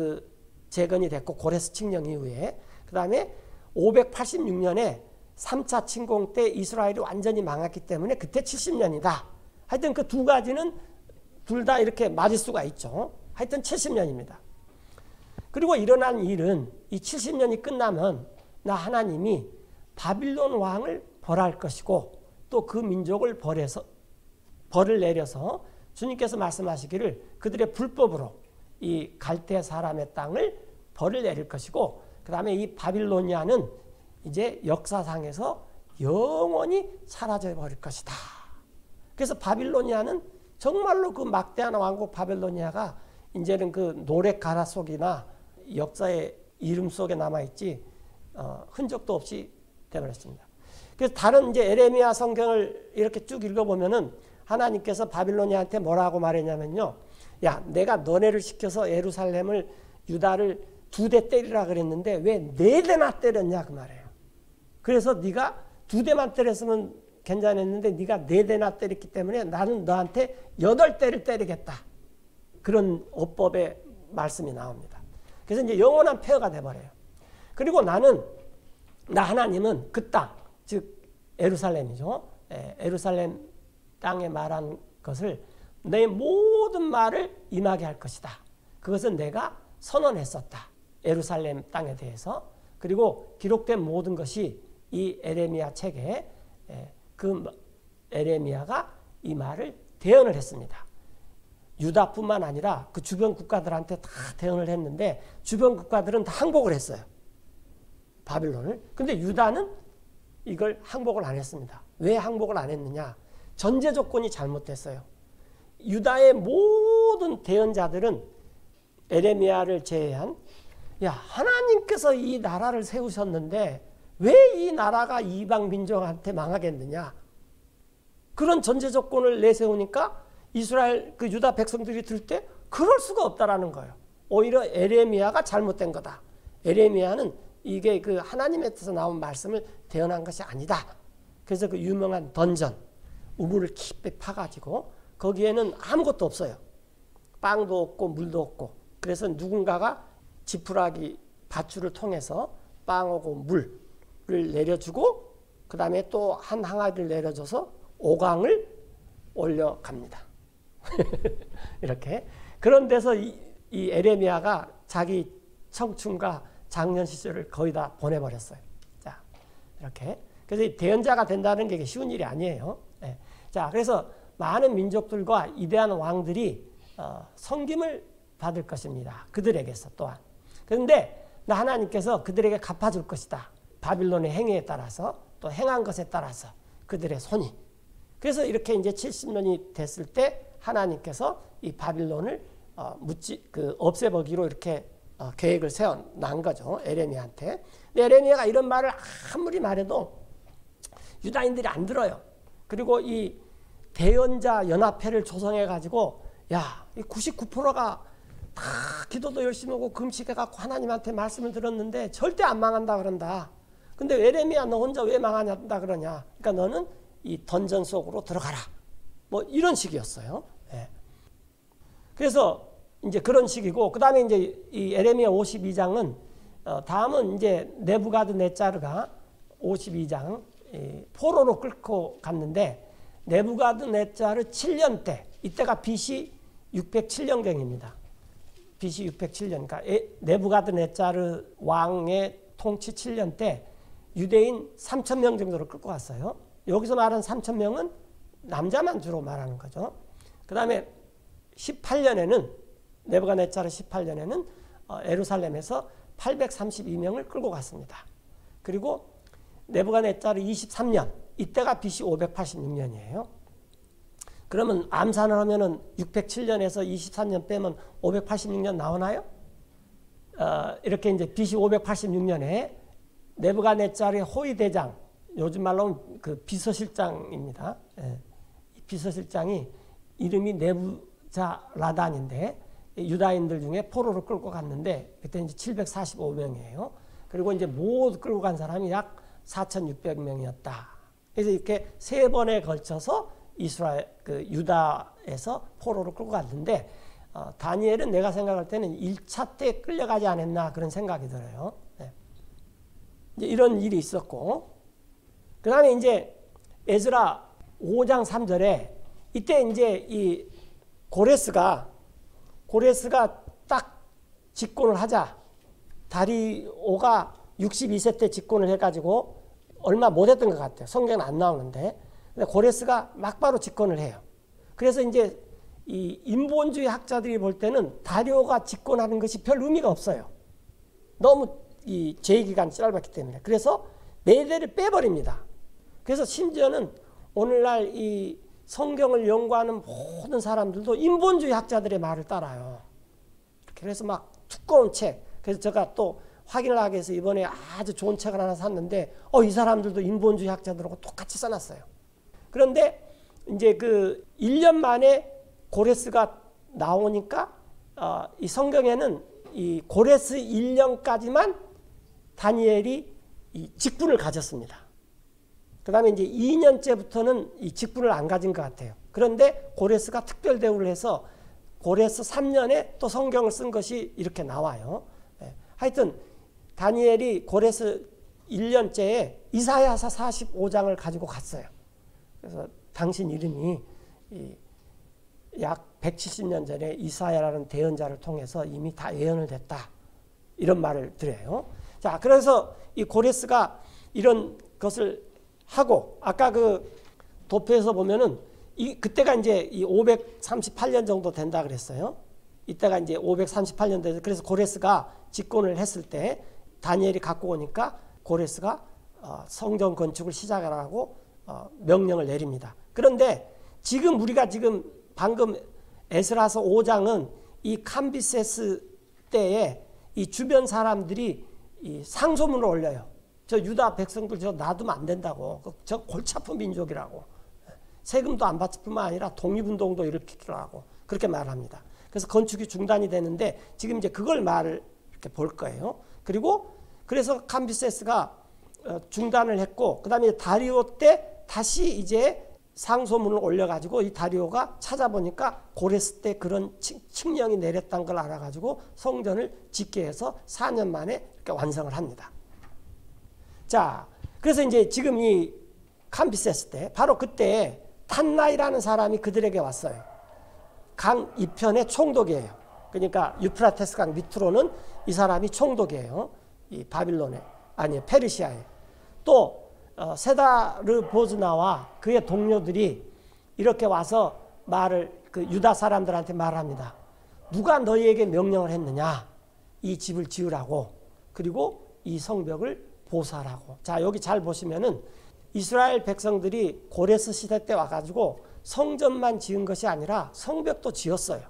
재건이 됐고 고레스 칙령 이후에 그 다음에 586년에 3차 침공 때 이스라엘이 완전히 망했기 때문에 그때 70년이다. 하여튼 그 두 가지는 둘 다 이렇게 맞을 수가 있죠. 하여튼 70년입니다. 그리고 일어난 일은 이 70년이 끝나면 나 하나님이 바빌론 왕을 벌할 것이고 또 그 민족을 벌을 내려서 주님께서 말씀하시기를 그들의 불법으로 이 갈대 사람의 땅을 벌을 내릴 것이고 그 다음에 이 바빌로니아는 이제 역사상에서 영원히 사라져 버릴 것이다. 그래서 바빌로니아는 정말로 그 막대한 왕국 바빌로니아가 이제는 그 노래 가라 속이나 역사의 이름 속에 남아있지 흔적도 없이 되어버렸습니다. 그래서 다른 이제 에레미야 성경을 이렇게 쭉 읽어보면은 하나님께서 바빌로니아한테 뭐라고 말했냐면요. 야, 내가 너네를 시켜서 예루살렘을 유다를 2대 때리라 그랬는데 왜 4대나 때렸냐 그 말이에요. 그래서 네가 2대만 때렸으면 괜찮았는데 네가 4대나 때렸기 때문에 나는 너한테 8대를 때리겠다. 그런 어법의 말씀이 나옵니다. 그래서 이제 영원한 폐허가 돼버려요. 그리고 나 하나님은 그 땅, 즉 예루살렘이죠. 예루살렘 땅에 말한 것을 내 모든 말을 임하게 할 것이다. 그것은 내가 선언했었다. 예루살렘 땅에 대해서. 그리고 기록된 모든 것이 이 에레미야 책에 그 에레미야가 이 말을 대언을 했습니다. 유다뿐만 아니라 그 주변 국가들한테 다 대언을 했는데 주변 국가들은 다 항복을 했어요. 바빌론을. 근데 유다는 이걸 항복을 안 했습니다. 왜 항복을 안 했느냐? 전제 조건이 잘못됐어요. 유다의 모든 대언자들은 에레미야를 제외한 하나님께서 이 나라를 세우셨는데 왜 이 나라가 이방 민족한테 망하겠느냐? 그런 전제 조건을 내세우니까 이스라엘 그 유다 백성들이 들 때 그럴 수가 없다라는 거예요. 오히려 에레미야가 잘못된 거다. 에레미야는 이게 그 하나님의 뜻에서 나온 말씀을 대언한 것이 아니다. 그래서 그 유명한 던전, 우물을 깊이 파가지고 거기에는 아무것도 없어요. 빵도 없고 물도 없고. 그래서 누군가가 지푸라기 밧줄을 통해서 빵하고 물을 내려주고 그 다음에 또 한 항아리를 내려줘서 오강을 올려갑니다. 이렇게. 그런 데서 이 에레미야가 자기 청춘과 장년 시절을 거의 다 보내버렸어요. 자, 이렇게. 그래서 이 대언자가 된다는 게 쉬운 일이 아니에요. 네. 자, 그래서 많은 민족들과 이대한 왕들이 섬김을 받을 것입니다. 그들에게서 또한. 그런데 하나님께서 그들에게 갚아줄 것이다. 바빌론의 행위에 따라서 또 행한 것에 따라서 그들의 손이. 그래서 이렇게 이제 70년이 됐을 때 하나님께서 이 바빌론을 없애버기로 이렇게 계획을 세워난 거죠. 에레미야한테. 근데 에레미야가 이런 말을 아무리 말해도 유다인들이 안 들어요. 그리고 이 대언자 연합회를 조성해가지고 이 99%가 다 기도도 열심히 하고 금식해갖고 하나님한테 말씀을 들었는데 절대 안 망한다 그런다. 근데 에레미야 너 혼자 왜 망한다 그러냐. 그러니까 너는 이 던전 속으로 들어가라. 뭐 이런 식이었어요. 네. 그래서 이제 그런 식이고, 그 다음에 이제 이 에레미야 52장은, 다음은 이제 네부갓네자르가 52장, 포로로 끌고 갔는데, 네부갓네자르 7년 때, 이때가 BC 607년경입니다. BC 607년. 그러니까 네부갓네자르 왕의 통치 7년 때, 유대인 3,000명 정도를 끌고 갔어요. 여기서 말하는 3,000명은 남자만 주로 말하는 거죠. 그 다음에 18년에는 네부갓네자르 18년에는 예루살렘에서 832명을 끌고 갔습니다. 그리고 네부갓네자르 23년, 이때가 BC 586년이에요. 그러면 암산을 하면은 607년에서 23년 빼면 586년 나오나요? 이렇게 이제 BC 586년에 네부갓네자르의 호위 대장, 요즘 말로는 그 비서실장입니다. 이 비서실장이 이름이 네부자라단인데 유다인들 중에 포로를 끌고 갔는데 그때 이제 745명이에요. 그리고 이제 모두 끌고 간 사람이 약 4,600명이었다. 그래서 이렇게 세 번에 걸쳐서 이스라엘 유다에서 포로를 끌고 갔는데 다니엘은 내가 생각할 때는 1차 때 끌려가지 않았나 그런 생각이 들어요. 네. 이제 이런 일이 있었고 그 다음에 이제 에스라 5장 3절에 이때 이제 이 고레스가 딱 집권을 하자 다리오가 62세 때 집권을 해가지고 얼마 못했던 것 같아요. 성경은 안 나오는데 근데 고레스가 막바로 집권을 해요. 그래서 이제 이 인본주의 학자들이 볼 때는 다리오가 집권하는 것이 별 의미가 없어요. 너무 이 제기간이 짧았기 때문에. 그래서 메대를 빼버립니다. 그래서 심지어는 오늘날 이 성경을 연구하는 모든 사람들도 인본주의 학자들의 말을 따라요. 그래서 막 두꺼운 책. 그래서 제가 또 확인을 하기 위해서 이번에 아주 좋은 책을 하나 샀는데 이 사람들도 인본주의 학자들하고 똑같이 써놨어요. 그런데 이제 그 1년 만에 고레스가 나오니까 이 성경에는 이 고레스 1년까지만 다니엘이 이 직분을 가졌습니다. 그 다음에 이제 2년째부터는 이 직분을 안 가진 것 같아요. 그런데 고레스가 특별 대우를 해서 고레스 3년에 또 성경을 쓴 것이 이렇게 나와요. 하여튼 다니엘이 고레스 1년째에 이사야서 45장을 가지고 갔어요. 그래서 당신 이름이 약 170년 전에 이사야라는 대언자를 통해서 이미 다 예언을 됐다. 이런 말을 드려요. 자, 그래서 이 고레스가 이런 것을 하고 아까 그 도표에서 보면은 그때가 이제 이 538년 정도 된다 그랬어요. 이때가 이제 538년 돼서 그래서 고레스가 집권을 했을 때 다니엘이 갖고 오니까 고레스가 성전 건축을 시작하라고 명령을 내립니다. 그런데 지금 우리가 지금 방금 에스라서 5장은 이 캄비세스 때에 이 주변 사람들이 이 상소문을 올려요. 저 유다 백성들 저 놔두면 안 된다고. 저 골치 아픈 민족이라고. 세금도 안 받을 뿐만 아니라 독립운동도 일으키라고 그렇게 말합니다. 그래서 건축이 중단이 되는데 지금 이제 그걸 말을 이렇게 볼 거예요. 그리고 그래서 캄비세스가 중단을 했고 그 다음에 다리오 때 다시 이제 상소문을 올려가지고 이 다리오가 찾아보니까 고레스 때 그런 칙령이 내렸다는 걸 알아가지고 성전을 짓게 해서 4년 만에 이렇게 완성을 합니다. 자, 그래서 이제 지금 이 캄비세스 때 바로 그때 탄나이라는 사람이 그들에게 왔어요. 강 이편의 총독이에요. 그러니까 유프라테스 강 밑으로는 이 사람이 총독이에요. 이 바빌론에 아니 페르시아에. 또 세다르보즈나와 그의 동료들이 이렇게 와서 그 유다 사람들한테 말합니다. 누가 너희에게 명령을 했느냐? 이 집을 지으라고 그리고 이 성벽을 보수하라고. 자, 여기 잘 보시면은 이스라엘 백성들이 고레스 시대 때 와가지고 성전만 지은 것이 아니라 성벽도 지었어요.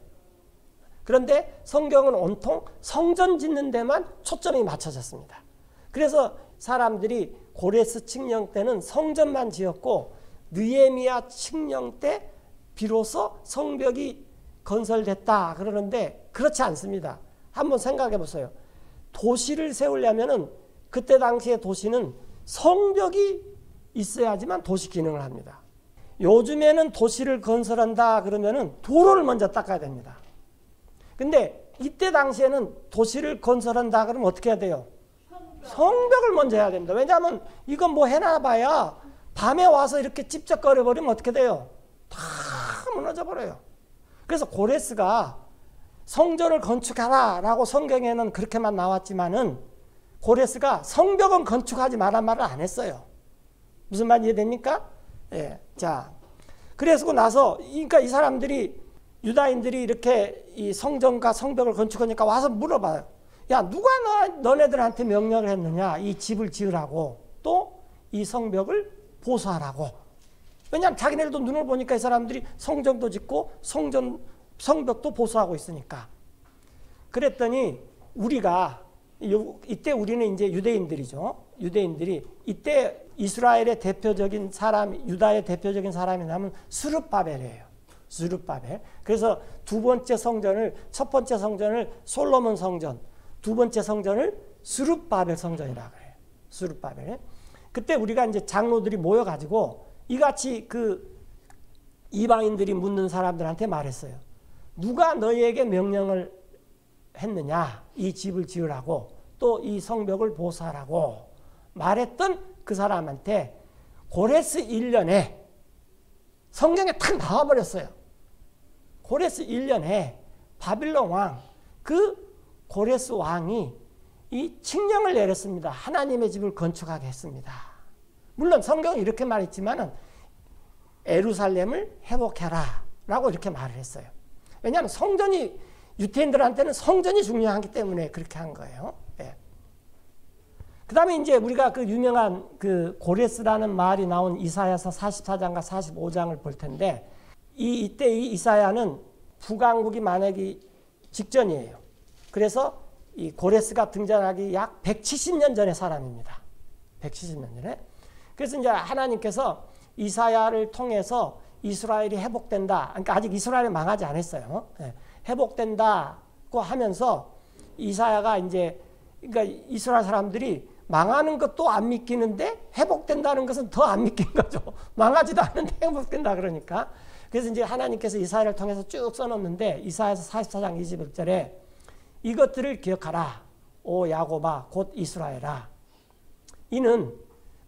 그런데 성경은 온통 성전 짓는 데만 초점이 맞춰졌습니다. 그래서 사람들이 고레스 칙령 때는 성전만 지었고 느헤미야 칙령 때 비로소 성벽이 건설됐다 그러는데 그렇지 않습니다. 한번 생각해 보세요. 도시를 세우려면은 그때 당시의 도시는 성벽이 있어야지만 도시 기능을 합니다. 요즘에는 도시를 건설한다 그러면은 도로를 먼저 닦아야 됩니다. 근데 이때 당시에는 도시를 건설한다 그러면 어떻게 해야 돼요? 성벽을 먼저 해야 됩니다. 왜냐하면 이건 뭐 해놔봐야 밤에 와서 이렇게 찝쩍거려 버리면 어떻게 돼요? 다 무너져 버려요. 그래서 고레스가 성전을 건축하라라고 성경에는 그렇게만 나왔지만은 고레스가 성벽은 건축하지 말란 말을 안 했어요. 무슨 말 이해됩니까? 예. 자, 그래서 나서 그러니까 이 사람들이 유다인들이 이렇게 이 성전과 성벽을 건축하니까 와서 물어봐요. 야, 누가 너네들한테 명령을 했느냐? 이 집을 지으라고 또 이 성벽을 보수하라고. 왜냐하면 자기네들도 눈을 보니까 이 사람들이 성전도 짓고 성벽도 보수하고 있으니까. 그랬더니 우리가 이때 우리는 이제 유대인들이죠. 유대인들이 이때 이스라엘의 대표적인 사람, 유다의 대표적인 사람이 나면 스룹바벨이에요. 스룹바벨. 그래서 두 번째 성전을, 첫 번째 성전을 솔로몬 성전, 두 번째 성전을 스룹바벨 성전이라고 해요. 스룹바벨. 그때 우리가 이제 장로들이 모여가지고 이같이 그 이방인들이 묻는 사람들한테 말했어요. 누가 너희에게 명령을 했느냐? 이 집을 지으라고, 또 이 성벽을 보수하라고 말했던 그 사람한테 고레스 1년에 성경에 탁 나와버렸어요. 고레스 1년에 바빌론 왕, 그 고레스 왕이 이 칙령을 내렸습니다. 하나님의 집을 건축하게 했습니다. 물론 성경은 이렇게 말했지만은 예루살렘을 회복해라 라고 이렇게 말을 했어요. 왜냐하면 성전이, 유태인들한테는 성전이 중요하기 때문에 그렇게 한 거예요. 예. 그 다음에 이제 우리가 그 유명한 그 고레스라는 말이 나온 이사야서 44장과 45장을 볼 텐데, 이때 이 이사야는 북왕국이 만하기 직전이에요. 그래서 이 고레스가 등장하기 약 170년 전의 사람입니다. 170년 전에. 그래서 이제 하나님께서 이사야를 통해서 이스라엘이 회복된다. 그러니까 아직 이스라엘이 망하지 않았어요. 예. 회복된다고 하면서 이사야가 이제, 그러니까 이스라엘 사람들이 망하는 것도 안 믿기는데 회복된다는 것은 더 안 믿긴 거죠. 망하지도 않는데 회복된다 그러니까. 그래서 이제 하나님께서 이사야를 통해서 쭉 써놓는데, 이사야서 44장 21절에 이것들을 기억하라. 오 야곱아 곧 이스라엘아. 이는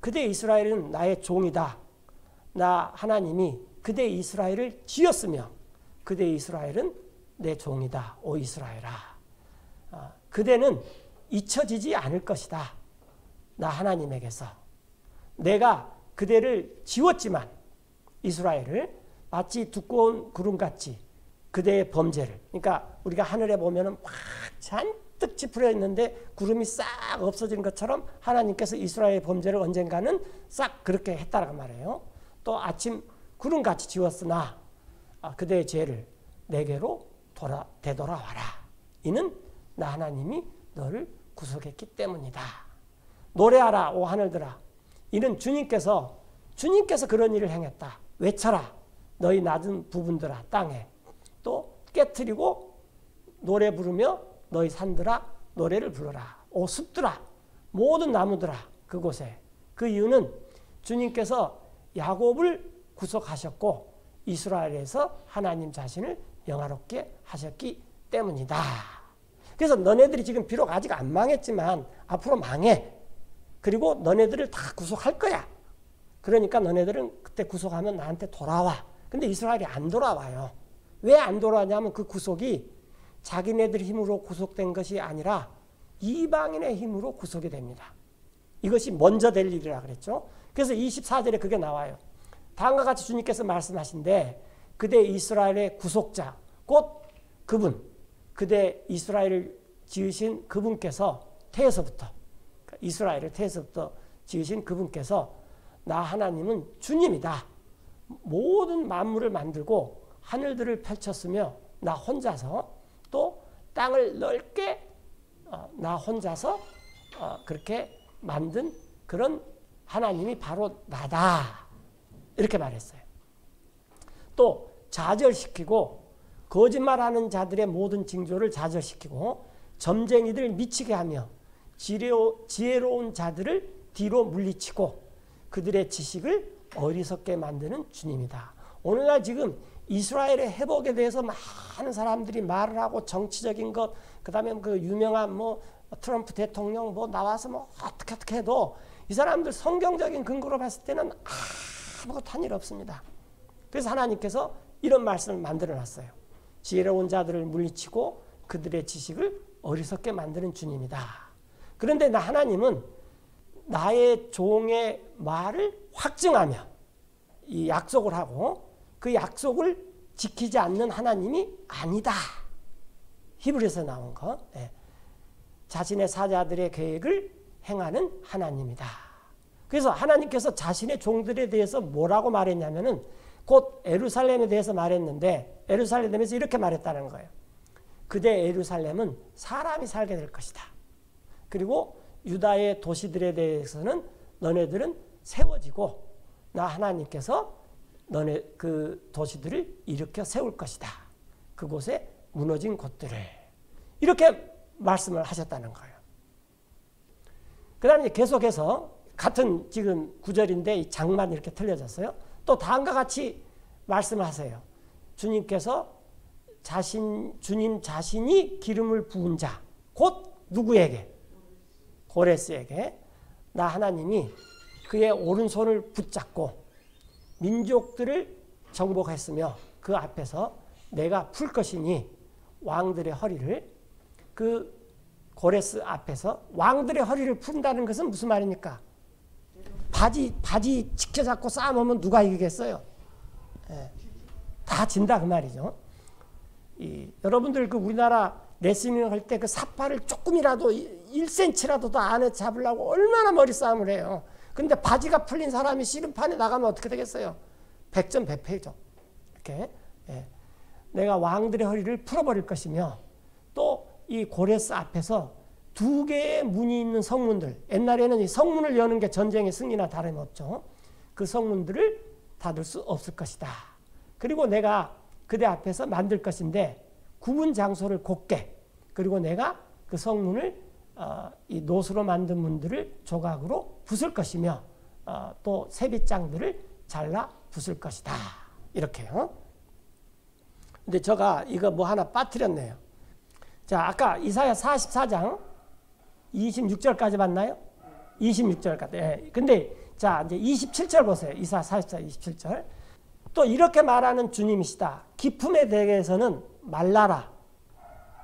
그대 이스라엘은 나의 종이다. 나 하나님이 그대 이스라엘을 지었으며 그대 이스라엘은 내 종이다. 오 이스라엘아. 그대는 잊혀지지 않을 것이다. 나 하나님에게서. 내가 그대를 지웠지만 이스라엘을 마치 두꺼운 구름같이 그대의 범죄를, 그러니까 우리가 하늘에 보면은 막 잔뜩 찌푸려 있는데 구름이 싹 없어진 것처럼 하나님께서 이스라엘의 범죄를 언젠가는 싹 그렇게 했다라고 말해요. 또 아침 구름같이 지웠으나 그대의 죄를 내게로 되돌아와라. 이는 나 하나님이 너를 구속했기 때문이다. 노래하라 오 하늘들아. 이는 주님께서 그런 일을 행했다. 외쳐라 너희 낮은 부분들아 땅에. 또 깨트리고 노래 부르며 너희 산들아 노래를 불러라. 오 숲들아 모든 나무들아 그곳에. 그 이유는 주님께서 야곱을 구속하셨고 이스라엘에서 하나님 자신을 영화롭게 하셨기 때문이다. 그래서 너네들이 지금 비록 아직 안 망했지만 앞으로 망해. 그리고 너네들을 다 구속할 거야. 그러니까 너네들은 그때 구속하면 나한테 돌아와. 근데 이스라엘이 안 돌아와요. 왜 안 돌아왔냐면 그 구속이 자기네들 힘으로 구속된 것이 아니라 이방인의 힘으로 구속이 됩니다. 이것이 먼저 될 일이라 그랬죠. 그래서 24절에 그게 나와요. 다음과 같이 주님께서 말씀하신데 그대 이스라엘의 구속자 곧 그분, 그대 이스라엘을 지으신 그분께서 태에서부터, 이스라엘을 태에서부터 지으신 그분께서 나 하나님은 주님이다. 모든 만물을 만들고 하늘들을 펼쳤으며 나 혼자서 또 땅을 넓게 나 혼자서 그렇게 만든 그런 하나님이 바로 나다. 이렇게 말했어요. 또 좌절시키고 거짓말하는 자들의 모든 징조를 좌절시키고 점쟁이들 미치게 하며 지혜로운 자들을 뒤로 물리치고 그들의 지식을 어리석게 만드는 주님이다. 오늘날 지금 이스라엘의 회복에 대해서 많은 사람들이 말을 하고 정치적인 것, 그 다음에 그 유명한 트럼프 대통령 나와서 어떻게 해도 이 사람들 성경적인 근거로 봤을 때는 아무것도 한 일 없습니다. 그래서 하나님께서 이런 말씀을 만들어 놨어요. 지혜로운 자들을 물리치고 그들의 지식을 어리석게 만드는 주님이다. 그런데 하나님은 나의 종의 말을 확증하며 이 약속을 하고 그 약속을 지키지 않는 하나님이 아니다. 히브리서에 나온 거. 네. 자신의 사자들의 계획을 행하는 하나님이다. 그래서 하나님께서 자신의 종들에 대해서 뭐라고 말했냐면은 곧 예루살렘에 대해서 말했는데 예루살렘에서 이렇게 말했다는 거예요. 그대 예루살렘은 사람이 살게 될 것이다. 그리고 유다의 도시들에 대해서는 너네들은 세워지고 나 하나님께서 너네 그 도시들을 일으켜 세울 것이다. 그곳에 무너진 곳들을. 이렇게 말씀을 하셨다는 거예요. 그 다음에 계속해서 같은 지금 구절인데 이 장만 이렇게 틀려졌어요. 또 다음과 같이 말씀을 하세요. 주님께서 주님 자신이 기름을 부은 자, 곧 누구에게? 고레스에게 나 하나님이 그의 오른손을 붙잡고 민족들을 정복했으며 그 앞에서 내가 풀 것이니 왕들의 허리를 그 고레스 앞에서 왕들의 허리를 푼다는 것은 무슨 말입니까? 바지 지켜잡고 싸움하면 누가 이기겠어요? 예, 다 진다 그 말이죠. 여러분들 그 우리나라 레슬링 할 때 그 사파를 조금이라도 1cm라도 더 안에 잡으려고 얼마나 머리 싸움을 해요. 근데 바지가 풀린 사람이 씨름판에 나가면 어떻게 되겠어요? 100점 100패죠. 이렇게. 예. 내가 왕들의 허리를 풀어버릴 것이며 또 이 고레스 앞에서 2개의 문이 있는 성문들, 옛날에는 이 성문을 여는 게 전쟁의 승리나 다름없죠. 그 성문들을 닫을 수 없을 것이다. 그리고 내가 그대 앞에서 만들 것인데 굽은 장소를 곱게, 그리고 내가 그 성문을 이 노수로 만든 문들을 조각으로 부술 것이며 또 세빗장들을 잘라 부술 것이다. 이렇게요. 근데 제가 이거 뭐 하나 빠뜨렸네요. 자, 아까 이사야 44장 26절까지 봤나요? 26절까지. 예. 근데 자, 이제 27절 보세요. 이사야 44, 27절. 또 이렇게 말하는 주님이시다. 깊음에 대해서는 말라라.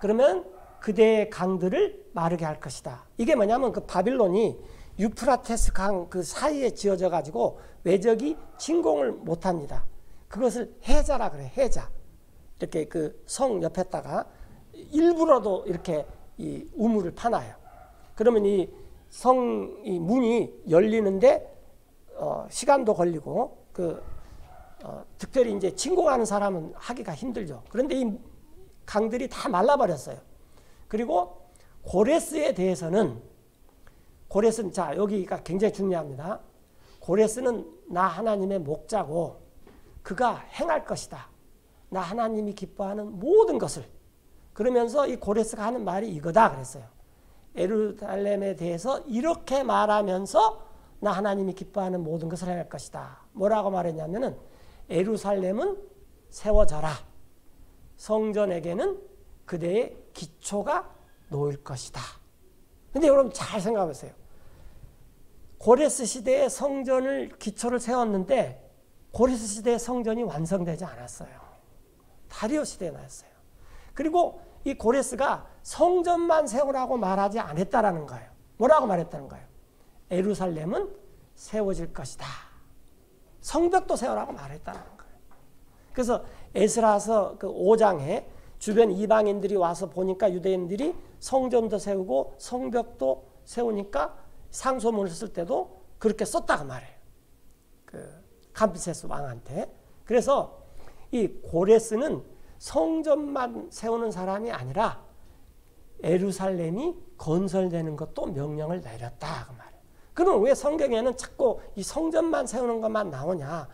그러면 그대의 강들을 마르게 할 것이다. 이게 뭐냐면 그 바빌론이 유프라테스 강 그 사이에 지어져 가지고 외적이 침공을 못 합니다. 그것을 해자라 그래. 해자. 이렇게 그 성 옆에다가 일부러도 이렇게 이 우물을 파놔요. 그러면 이 문이 열리는데 시간도 걸리고 특별히 이제 침공하는 사람은 하기가 힘들죠. 그런데 이 강들이 다 말라버렸어요. 그리고 고레스에 대해서는 고레스는 자 여기가 굉장히 중요합니다. 고레스는 나 하나님의 목자고 그가 행할 것이다. 나 하나님이 기뻐하는 모든 것을. 그러면서 이 고레스가 하는 말이 이거다 그랬어요. 예루살렘에 대해서 이렇게 말하면서 나 하나님이 기뻐하는 모든 것을 행할 것이다. 뭐라고 말했냐면은 예루살렘은 세워져라. 성전에게는 그대의 기초가 놓일 것이다. 근데 여러분 잘 생각해 보세요. 고레스 시대에 성전을 기초를 세웠는데 고레스 시대의 성전이 완성되지 않았어요. 다리오 시대에 나왔어요. 그리고 이 고레스가 성전만 세우라고 말하지 않았다라는 거예요. 뭐라고 말했다는 거예요? 예루살렘은 세워질 것이다. 성벽도 세우라고 말했다는 거예요. 그래서 에스라서 그 5장에 주변 이방인들이 와서 보니까 유대인들이 성전도 세우고 성벽도 세우니까 상소문을 쓸 때도 그렇게 썼다고 말해요. 그 감비세스 왕한테. 그래서 이 고레스는 성전만 세우는 사람이 아니라 예루살렘이 건설되는 것도 명령을 내렸다 그 말이에요. 그럼 왜 성경에는 자꾸 이 성전만 세우는 것만 나오냐?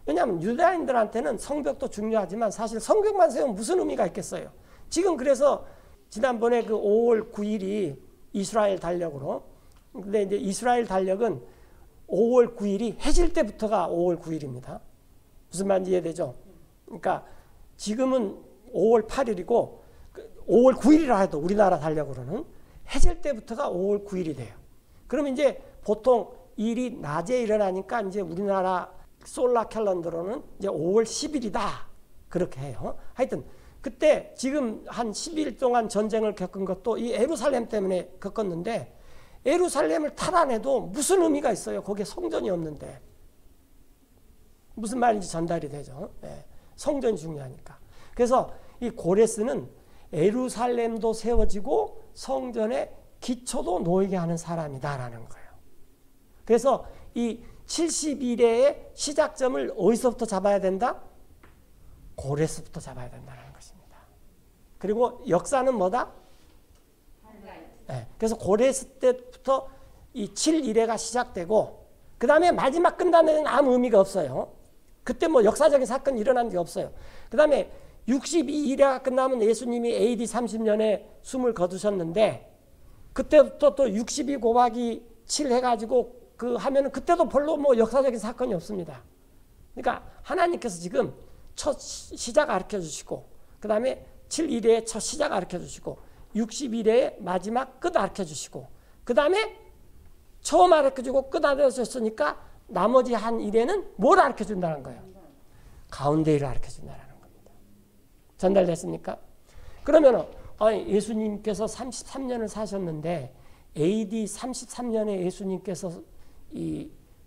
왜냐하면 유다인들한테는 성벽도 중요하지만 사실 성벽만 세우면 무슨 의미가 있겠어요? 지금 그래서 지난번에 그 5월 9일이 이스라엘 달력으로, 근데 이제 이스라엘 달력은 5월 9일이 해질 때부터가 5월 9일입니다. 무슨 말인지 이해되죠? 그러니까 지금은 5월 8일이고 5월 9일이라 해도 우리나라 달력으로는 해질 때부터가 5월 9일이 돼요. 그러면 이제 보통 일이 낮에 일어나니까 이제 우리나라 솔라 캘런더로는 이제 5월 10일이다. 그렇게 해요. 하여튼 그때 지금 한 10일 동안 전쟁을 겪은 것도 이 예루살렘 때문에 겪었는데 예루살렘을 탈환해도 무슨 의미가 있어요? 거기에 성전이 없는데. 무슨 말인지 전달이 되죠. 네. 성전이 중요하니까. 그래서 이 고레스는 예루살렘도 세워지고 성전의 기초도 놓이게 하는 사람이다라는 거예요. 그래서 이 70일의 시작점을 어디서부터 잡아야 된다? 고레스부터 잡아야 된다는 것입니다. 그리고 역사는 뭐다? 네. 그래서 고레스 때부터 이 7일회가 시작되고 그 다음에 마지막 끝나는 데는 아무 의미가 없어요. 그때 뭐 역사적인 사건이 일어난 게 없어요. 그 다음에 62일에 끝나면 예수님이 AD 30년에 숨을 거두셨는데 그때부터 또 62 곱하기 7 해가지고 그 하면은 그때도 별로 뭐 역사적인 사건이 없습니다. 그러니까 하나님께서 지금 첫 시작 가르쳐 주시고 그 다음에 7일에 첫 시작 가르쳐 주시고 60일에 마지막 끝 가르쳐 주시고 그 다음에 처음 가르쳐 주고 끝 가르쳐 줬으니까 나머지 한 일에는 뭘 가르쳐 준다는 거예요? 가운데 일을 가르쳐 준다는 겁니다. 전달됐습니까? 그러면 예수님께서 33년을 사셨는데 AD 33년에 예수님께서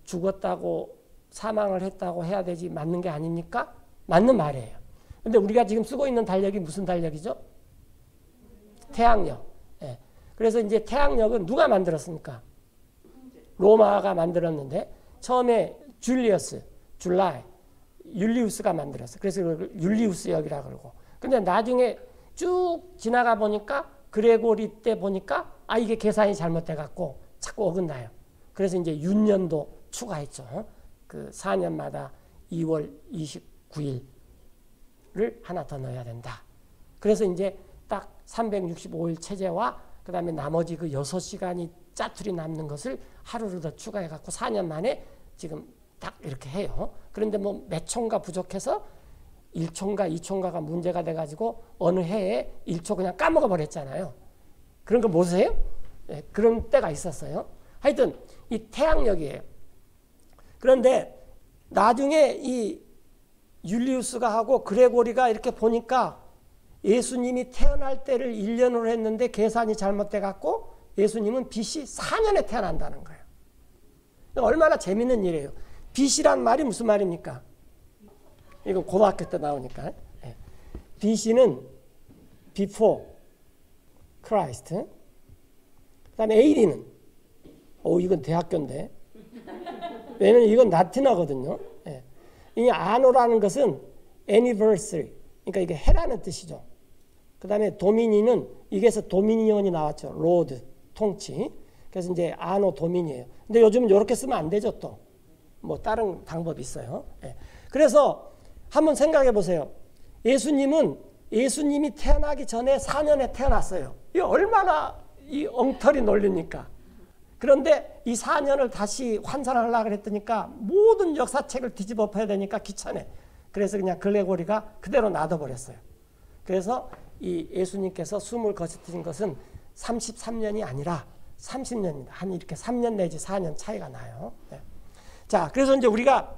죽었다고 사망을 했다고 해야 되지 맞는 게 아닙니까? 맞는 말이에요. 근데 우리가 지금 쓰고 있는 달력이 무슨 달력이죠? 태양력. 예. 그래서 이제 태양력은 누가 만들었습니까? 로마가 만들었는데 처음에 율리우스가 만들었어요. 그래서 율리우스역이라고 그러고. 근데 나중에 쭉 지나가 보니까 그레고리 때 보니까 이게 계산이 잘못돼 갖고 자꾸 어긋나요. 그래서 이제 윤년도 추가했죠. 그 4년마다 2월 29일을 하나 더 넣어야 된다. 그래서 이제 딱 365일 체제와 그 다음에 나머지 그 6시간이 짜투리 남는 것을 하루를 더 추가해 갖고 4년 만에 지금 딱 이렇게 해요. 그런데 뭐 몇 초인가 부족해서 1초인가 2초인가가 문제가 돼가지고 어느 해에 1초 그냥 까먹어 버렸잖아요. 그런 거 모르세요? 네, 그런 때가 있었어요. 하여튼 이 태양력이에요. 그런데 나중에 이 율리우스가 하고 그레고리가 이렇게 보니까 예수님이 태어날 때를 1년으로 했는데 계산이 잘못돼 갖고 예수님은 BC 4년에 태어난다는 거예요. 얼마나 재밌는 일이에요. BC란 말이 무슨 말입니까? 이거 고등학교 때 나오니까. BC는 before Christ. 그 다음에 AD는 이건 대학교인데. 왜냐면 이건 라틴어거든요. 이 아노라는 것은 anniversary. 그러니까 이게 해라는 뜻이죠. 그 다음에 도미니는 이게서 도미니언이 나왔죠. 로드, 통치. 그래서 이제 아노 도미니예요. 근데 요즘은 이렇게 쓰면 안 되죠. 또 뭐 다른 방법이 있어요. 그래서 한번 생각해 보세요. 예수님이 태어나기 전에 4년에 태어났어요. 이 얼마나 이 엉터리 논리니까. 그런데 이 4년을 다시 환산하려고 했더니까 모든 역사책을 뒤집어 펴야 되니까 귀찮아. 그래서 그냥 글레고리가 그대로 놔둬버렸어요. 그래서 이 예수님께서 숨을 거두신 것은 33년이 아니라 30년입니다. 한 이렇게 3년 내지 4년 차이가 나요. 자, 그래서 이제 우리가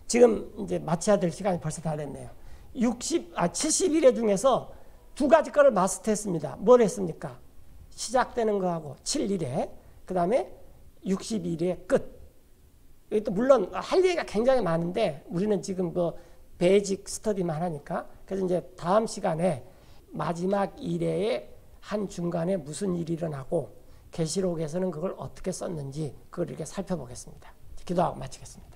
지금 이제 마쳐야 될 시간이 벌써 다 됐네요. 70일에 중에서 두 가지 거를 마스터했습니다. 뭘 했습니까? 시작되는 거하고 7일에, 그 다음에 60일에 끝. 또 물론 할 얘기가 굉장히 많은데 우리는 지금 그 베이직 스터디만 하니까 그래서 이제 다음 시간에 마지막 일회의 한 중간에 무슨 일이 일어나고 계시록에서는 그걸 어떻게 썼는지 그걸 이렇게 살펴보겠습니다. 기도하고 마치겠습니다.